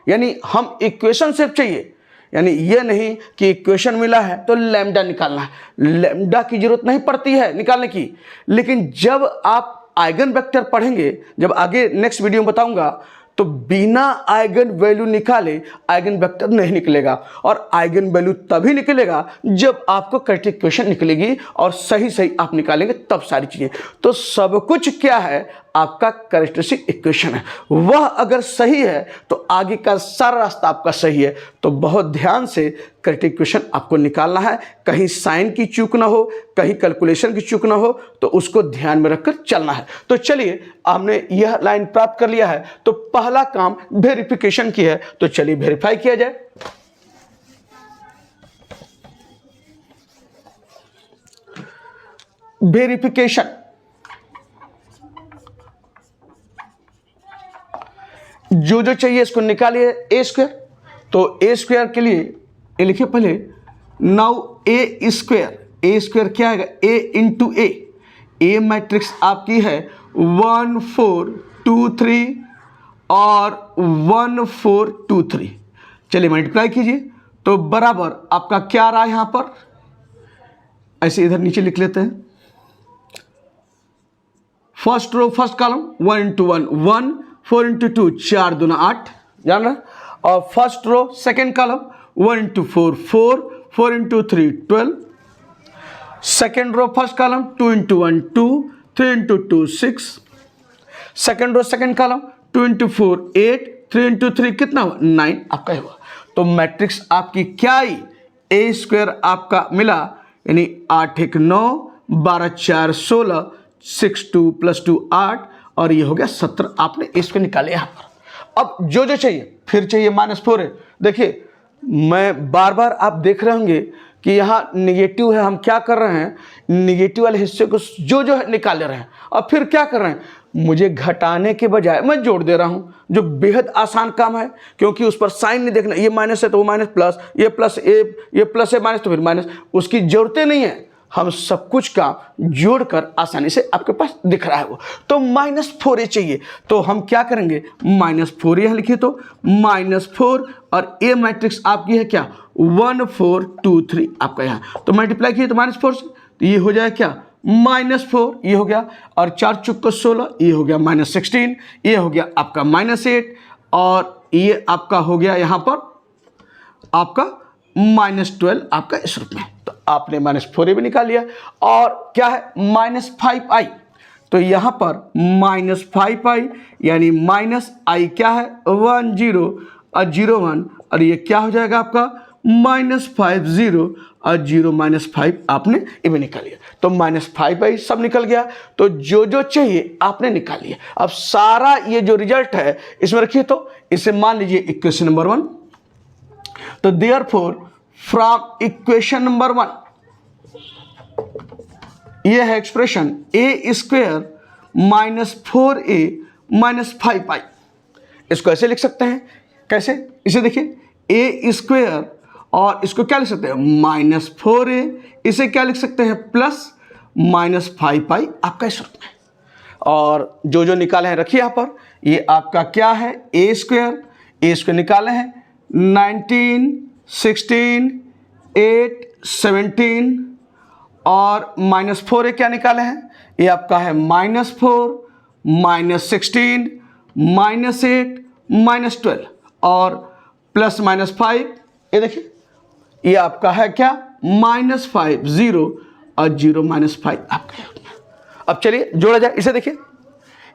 यानी हम इक्वेशन सिर्फ चाहिए, यानी ये नहीं कि इक्वेशन मिला है तो लैम्डा निकालना है, लैम्डा की जरूरत नहीं पड़ती है निकालने की। लेकिन जब आप आइगन वेक्टर पढ़ेंगे, जब आगे नेक्स्ट वीडियो में बताऊंगा, तो बिना आइगन वैल्यू निकाले आइगन वेक्टर नहीं निकलेगा और आइगन वैल्यू तभी निकलेगा जब आपको कैरेक्टरिस्टिक इक्वेशन निकलेगी और सही सही आप निकालेंगे तब सारी चीजें। तो सब कुछ क्या है, आपका कैरेक्टरिस्टिक इक्वेशन है, वह अगर सही है तो आगे का सारा रास्ता आपका सही है। तो बहुत ध्यान से कैरेक्टरिस्टिक इक्वेशन आपको निकालना है, कहीं साइन की चूक ना हो, कहीं कैलकुलेशन की चूक ना हो, तो उसको ध्यान में रखकर चलना है। तो चलिए हमने यह लाइन प्राप्त कर लिया है तो पहला काम वेरिफिकेशन की है, तो चलिए वेरीफाई किया जाए। वेरिफिकेशन जो जो चाहिए इसको निकालिए। ए स्क्वायर, तो ए स्क्वायर के लिए ए लिखिए पहले, नाउ ए स्क्वायर क्या है, ए इंटू ए मैट्रिक्स आपकी है 1 4 2 3 और 1 4 2 3। चलिए मल्टीप्लाई कीजिए तो बराबर आपका क्या रहा है यहां पर, ऐसे इधर नीचे लिख लेते हैं। First row first column 1 into 1 1, 4 into 2 4 दूना 8, जान रहे। और first row second column 1 into 4 4, 4 into 3 12। Second row first column 2 into 1 2, 3 into 2 6। Second row second column 2 into 4 8, 3 into 3 कितना हुआ 9 आपका हुआ। तो मैट्रिक्स आपकी क्या आई, ए स्क्वायर आपका मिला, यानी 8 1 9, 12 4 16, 6 2 + 2 8 और ये हो गया 17। आपने इसको निकाले यहाँ पर। अब जो जो चाहिए, फिर चाहिए -4 है, देखिए मैं बार बार आप देख रहे होंगे कि यहाँ निगेटिव है, हम क्या कर रहे हैं, निगेटिव वाले हिस्से को जो जो है निकाल ले रहे हैं और फिर क्या कर रहे हैं, मुझे घटाने के बजाय मैं जोड़ दे रहा हूँ, जो बेहद आसान काम है, क्योंकि उस पर साइन नहीं देखना, ये माइनस है तो वो माइनस, प्लस ये प्लस, ये प्लस है माइनस तो फिर माइनस, उसकी जरूरतें नहीं है, हम सब कुछ का जोड़कर आसानी से आपके पास दिख रहा है वो। तो -4a चाहिए, तो हम क्या करेंगे, -4 यहाँ लिखिए तो -4 और ए मैट्रिक्स आपकी है क्या 1 4 2 3 आपका यहाँ, तो मल्टीप्लाई किए तो -4 से, तो ये हो जाए क्या -4, ये हो गया, और 4 चुक को 16, ये हो गया -16, ये हो गया आपका -8, और ये आपका हो गया यहाँ पर आपका -12 आपका इस रूप में। तो आपने -4a भी निकाल लिया, और क्या है -5i, तो यहाँ पर -5i यानी -i क्या है 1 0 और 0 1, और ये क्या हो जाएगा आपका -5 0 और 0 -5 आपने ये भी निकाल लिया, तो -5i सब निकल गया। तो जो जो चाहिए आपने निकाल लिया। अब सारा ये जो रिजल्ट है इसमें रखिए, तो इसे मान लीजिए इक्वेशन नंबर 1, तो देयरफॉर फ्रॉम इक्वेशन नंबर 1 ये है expression a square -4a -5i, इसको ऐसे लिख सकते हैं, कैसे, इसे देखिए a स्क्वायर, और इसको क्या लिख सकते हैं -4a, इसे क्या लिख सकते हैं प्लस -5i आपका इस रूप में, और जो जो निकाले हैं रखिए यहाँ पर, ये आपका क्या है a स्क्वायर निकाले हैं 19 16 8 17, और -4a क्या निकाले हैं, ये आपका है -4 -16 -8 -12, और प्लस -5, ये देखिए ये आपका है क्या -5 0 और 0 -5 आपका। अब चलिए जोड़ा जाए, इसे देखिए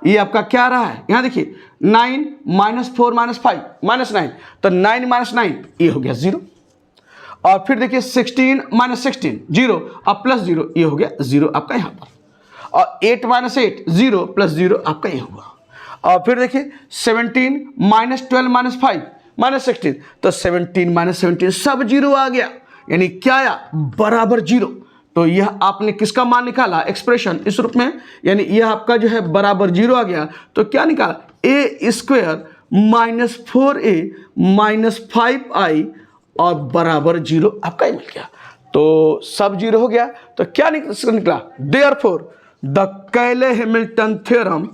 ये आपका क्या रहा है, यहाँ देखिए 9 -4 -5 -9, तो 9 -9 ये हो गया 0, और फिर देखिए 16 -16 0 और प्लस 0 ये हो गया 0 आपका यहाँ पर, और 8 -8 0 प्लस 0 आपका ये हुआ, और फिर देखिए 17 -12 -5 -16, तो 17 -17 सब 0 आ गया, यानी क्या आया बराबर 0। तो यह आपने किसका मान निकाला, एक्सप्रेशन इस रूप में, यानी यह आपका जो है बराबर 0 आ गया, तो क्या निकाला a स्क्वायर -4a -5i और बराबर 0 आपका ही मिल गया, तो सब 0 हो गया। तो क्या निकला, देयरफॉर द कैले Hamilton theorem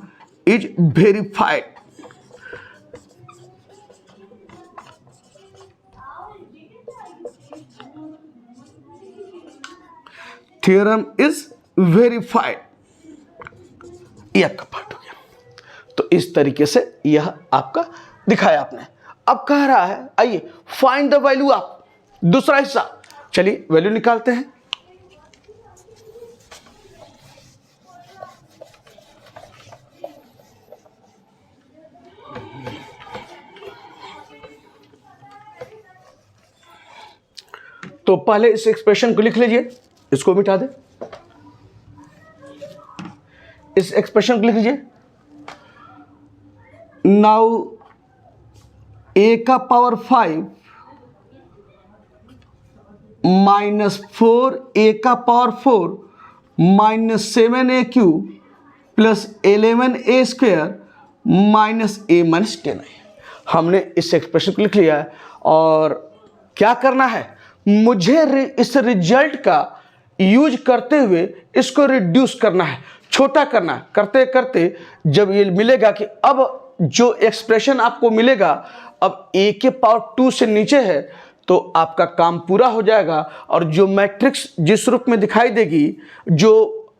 is verified. Theorem is verified, यह आपका पार्ट हो गया। तो इस तरीके से यह आपका दिखाया आपने। अब कह रहा है आइए फाइंड द वैल्यू ऑफ दूसरा हिस्सा, चलिए वैल्यू निकालते हैं। तो पहले इस एक्सप्रेशन को लिख लीजिए, इसको मिटा दे, इस एक्सप्रेशन को लिख लीजिए। नाउ a का पावर 5 -4 a का power 4 -7aq plus 11a square -a -10i। हमने इस एक्सप्रेशन को लिख लिया है, और क्या करना है, मुझे इस रिजल्ट का यूज करते हुए इसको रिड्यूस करना है, छोटा करना है। करते करते जब ये मिलेगा कि अब जो एक्सप्रेशन आपको मिलेगा अब a के पावर 2 से नीचे है, तो आपका काम पूरा हो जाएगा, और जो मैट्रिक्स जिस रूप में दिखाई देगी, जो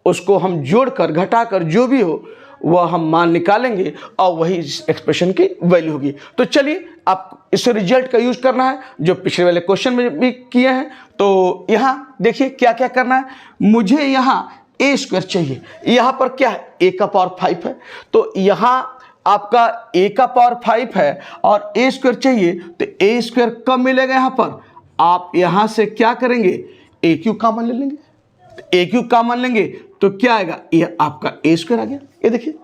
उसको हम जोड़कर घटाकर जो भी हो वह हम मान निकालेंगे, और वही इस एक्सप्रेशन की वैल्यू होगी। तो चलिए आप इस रिजल्ट का यूज करना है जो पिछले वाले क्वेश्चन में भी किए हैं। तो यहाँ देखिए क्या क्या करना है, मुझे यहाँ a स्क्वायर चाहिए, यहाँ पर क्या है a का पावर 5 है, तो यहाँ आपका a का पावर 5 है और a स्क्वायर चाहिए, तो a स्क्वायर कब मिलेगा, यहाँ पर आप यहाँ से क्या करेंगे a क्यूब कॉमन ले लेंगे, a क्यूब कॉमन लेंगे तो क्या आएगा, ये आपका a स्क्वायर आ गया। ये देखिए,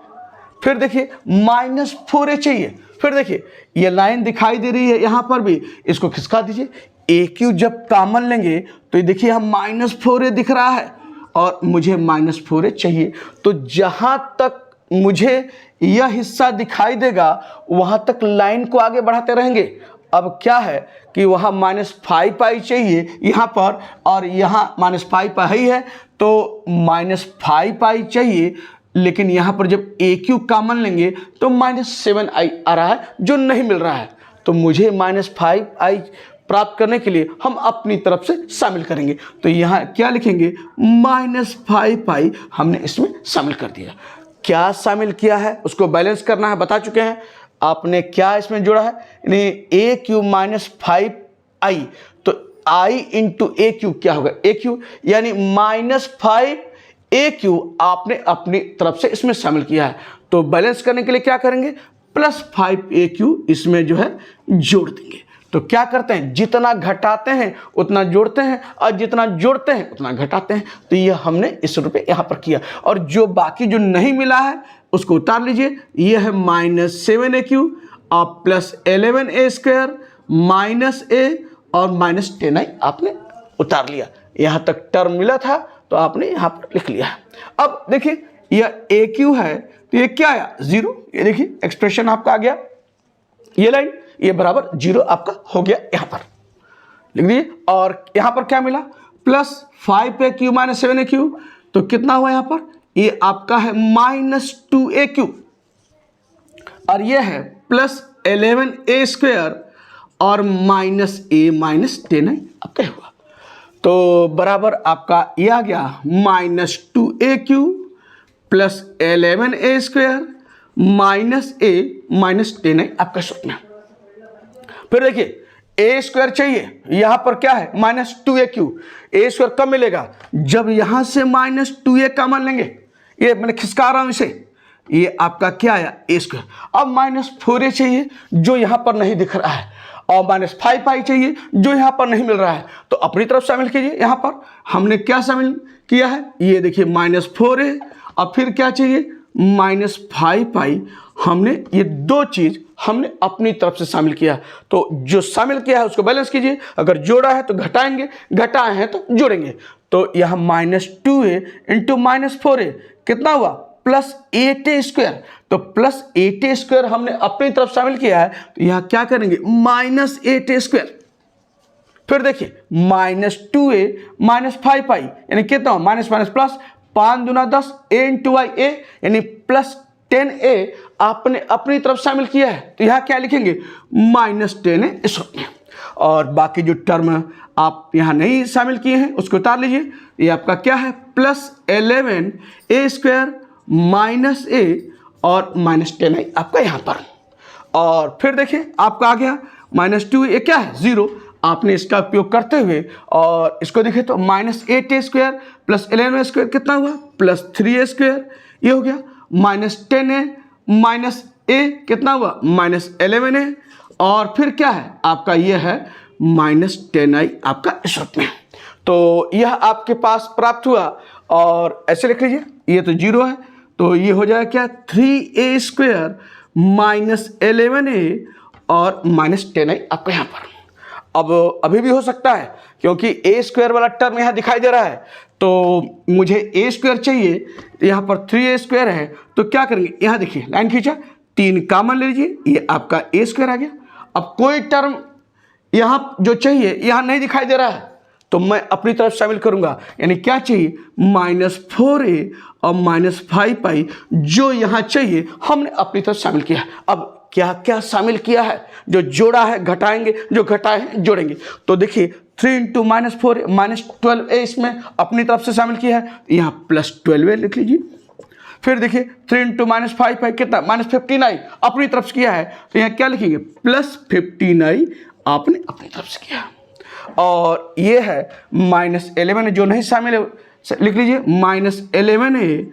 फिर देखिए -4a चाहिए, फिर देखिए ये लाइन दिखाई दे रही है यहाँ पर भी, इसको खिसका दीजिए। ए क्यू जब कॉमन लेंगे तो ये देखिए हम -4a दिख रहा है और मुझे -4a चाहिए। तो जहाँ तक मुझे यह हिस्सा दिखाई देगा वहाँ तक लाइन को आगे बढ़ाते रहेंगे। अब क्या है कि वहाँ -5 चाहिए यहाँ पर, और यहाँ -5 ही है तो -5 चाहिए, लेकिन यहाँ पर जब ए क्यू कॉमन लेंगे तो -7i आ रहा है जो नहीं मिल रहा है। तो मुझे -5i प्राप्त करने के लिए हम अपनी तरफ से शामिल करेंगे। तो यहाँ क्या लिखेंगे, -5i हमने इसमें शामिल कर दिया। क्या शामिल किया है उसको बैलेंस करना है, बता चुके हैं। आपने क्या इसमें जोड़ा है, यानी ए क्यू -5i, तो i इंटू ए क्यू क्या होगा, ए क्यू, यानी -5a आपने अपनी तरफ से इसमें शामिल किया है। तो बैलेंस करने के लिए क्या करेंगे, +5a इसमें जो है जोड़ देंगे। तो क्या करते हैं, जितना घटाते हैं उतना जोड़ते हैं और जितना जोड़ते हैं उतना घटाते हैं। तो ये हमने इस रुपये यहाँ पर किया, और जो बाकी जो नहीं मिला है उसको उतार लीजिए। ये है -7a और +11a² -a और -10i आपने उतार लिया। यहाँ तक टर्म मिला था तो आपने यहाँ पर लिख लिया। अब देखिए यह ए क्यू है तो ये क्या आया, 0। ये देखिए एक्सप्रेशन आपका आ गया, ये लाइन ये बराबर 0 आपका हो गया, यहाँ पर लिख दीजिए। और यहाँ पर क्या मिला, +5a³ -7a³, तो कितना हुआ यहाँ पर, ये आपका है -2a³ और ये है +11a² और -a-10i आपका हुआ। तो बराबर आपका ये आ गया -2a³ +11a² -a-10i आपका सूत्र में। फिर देखिए a² चाहिए, यहाँ पर क्या है -2a³, a² कब मिलेगा, जब यहाँ से -2a कॉमन लेंगे। ये मैंने खिसका रहा हूँ इसे, ये आपका क्या आया a²। अब -4a चाहिए जो यहाँ पर नहीं दिख रहा है, और -5i चाहिए जो यहाँ पर नहीं मिल रहा है। तो अपनी तरफ शामिल कीजिए। यहाँ पर हमने क्या शामिल किया है, ये देखिए -4a, और फिर क्या चाहिए -5i। हमने ये दो चीज़ हमने अपनी तरफ से शामिल किया। तो जो शामिल किया है उसको बैलेंस कीजिए। अगर जोड़ा है तो घटाएंगे, घटाए हैं तो जोड़ेंगे। तो यहाँ -2a इंटू -4a कितना हुआ, +8a²। तो +8a² हमने अपनी तरफ शामिल किया है, तो यहाँ क्या करेंगे -8a²। फिर देखिए -2a -5i यानी कितना हो, माइनस माइनस प्लस, 5 दूना 10, a इंटू आई a यानी +10a आपने अपनी तरफ शामिल किया है। तो यहाँ क्या लिखेंगे -10a इस रूप में। और बाकी जो टर्म आप यहाँ नहीं शामिल किए हैं उसको उतार लीजिए। ये आपका क्या है +11a² -a और -10i आपका यहाँ पर। और फिर देखिए आपका आ गया -2, ये क्या है 0। आपने इसका उपयोग करते हुए और इसको देखें तो -8a² +11a² कितना हुआ +3a², ये हो गया -10a -a कितना हुआ -11a, और फिर क्या है आपका ये है -10i आपका इस रूप में। तो यह आपके पास प्राप्त हुआ, और ऐसे लिख लीजिए, ये तो 0 है तो ये हो जाएगा क्या 3a² -11a और -10i आपका यहाँ पर। अब अभी भी हो सकता है क्योंकि a² वाला टर्म यहाँ दिखाई दे रहा है, तो मुझे a² चाहिए, यहाँ पर 3a² है। तो क्या करेंगे, यहाँ देखिए लाइन खींचा, 3 कॉमन ले लीजिए, ये आपका a² आ गया। अब कोई टर्म यहाँ जो चाहिए यहाँ नहीं दिखाई दे रहा है, तो मैं अपनी तरफ शामिल करूँगा, यानी क्या चाहिए -4a और -5i जो यहाँ चाहिए हमने अपनी तरफ शामिल किया। अब क्या क्या शामिल किया है, जो जोड़ा है घटाएंगे, जो घटाए हैं जोड़ेंगे। तो देखिए 3 इंटू -4 -12a इसमें अपनी तरफ से शामिल किया है, यहाँ +12a लिख लीजिए। फिर देखिए 3 इंटू -5i कितना -15i अपनी तरफ से किया है, तो यहाँ क्या लिखेंगे +15i आपने अपनी तरफ से किया। और ये है -11 जो नहीं शामिल है लिख लीजिए -11a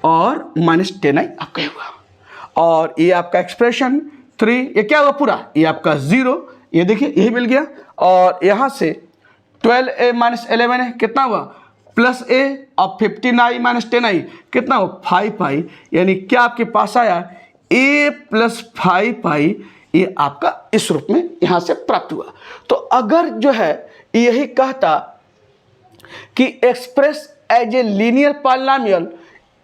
और -10i आपका हुआ। और ये आपका एक्सप्रेशन 3 ये क्या हुआ पूरा, ये आपका 0, ये देखिए यही मिल गया। और यहाँ से 12a -11a कितना हुआ +a और 15i -10i कितना हुआ 5i, यानी क्या आपके पास आया a प्लस 5i ये आपका इस रूप में यहाँ से प्राप्त हुआ। तो अगर जो है यही कहता कि express as a linear polynomial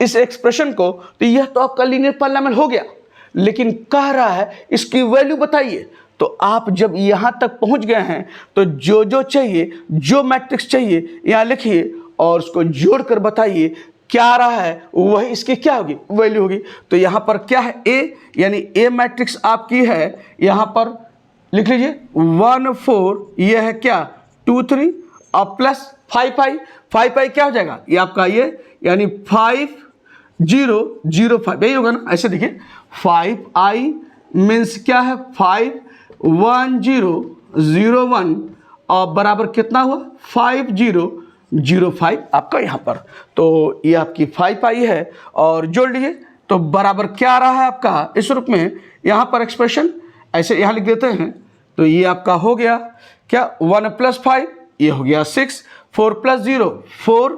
इस एक्सप्रेशन को, तो यह तो आपका लीनियर पॉलिनोमियल हो गया, लेकिन कह रहा है इसकी वैल्यू बताइए। तो आप जब यहाँ तक पहुँच गए हैं तो जो जो चाहिए, जो मैट्रिक्स चाहिए यहाँ लिखिए और उसको जोड़ कर बताइए क्या आ रहा है, वही इसकी क्या होगी, वैल्यू होगी। तो यहाँ पर क्या है, ए, यानी ए मैट्रिक्स आपकी है, यहाँ पर लिख लीजिए 1 4, ये है क्या 2 3 और प्लस 5i क्या हो जाएगा, ये आपका ये यानी 5 0 0 5 यही होगा ना। ऐसे देखिए 5i मीन्स क्या है 5 1 0 0 1 और बराबर कितना हुआ 5 0 0 5 आपका यहाँ पर। तो ये आपकी 5i है और जोड़ लीजिए तो बराबर क्या आ रहा है आपका इस रूप में, यहाँ पर एक्सप्रेशन ऐसे यहाँ लिख देते हैं। तो ये आपका हो गया क्या 1 प्लस 5 ये हो गया 6, 4 प्लस 0 4,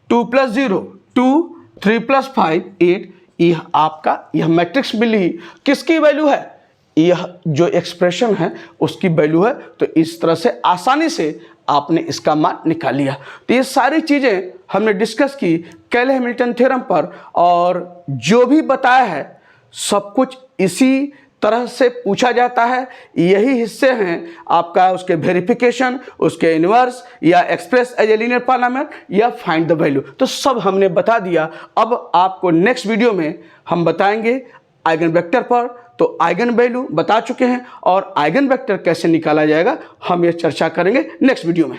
2 प्लस 0 2, 3 प्लस 5 8, यह आपका यह मैट्रिक्स मिली किसकी वैल्यू है, यह जो एक्सप्रेशन है उसकी वैल्यू है। तो इस तरह से आसानी से आपने इसका मान निकाल लिया। तो ये सारी चीज़ें हमने डिस्कस की कैले-हैमिल्टन थ्योरम पर, और जो भी बताया है सब कुछ इसी तरह से पूछा जाता है। यही हिस्से हैं आपका उसके वेरिफिकेशन, उसके इनवर्स या express as a linear polynomial या फाइंड द वैल्यू, तो सब हमने बता दिया। अब आपको नेक्स्ट वीडियो में हम बताएंगे आइगन वेक्टर पर। तो आइगन वैल्यू बता चुके हैं और आइगन वेक्टर कैसे निकाला जाएगा हम ये चर्चा करेंगे नेक्स्ट वीडियो में।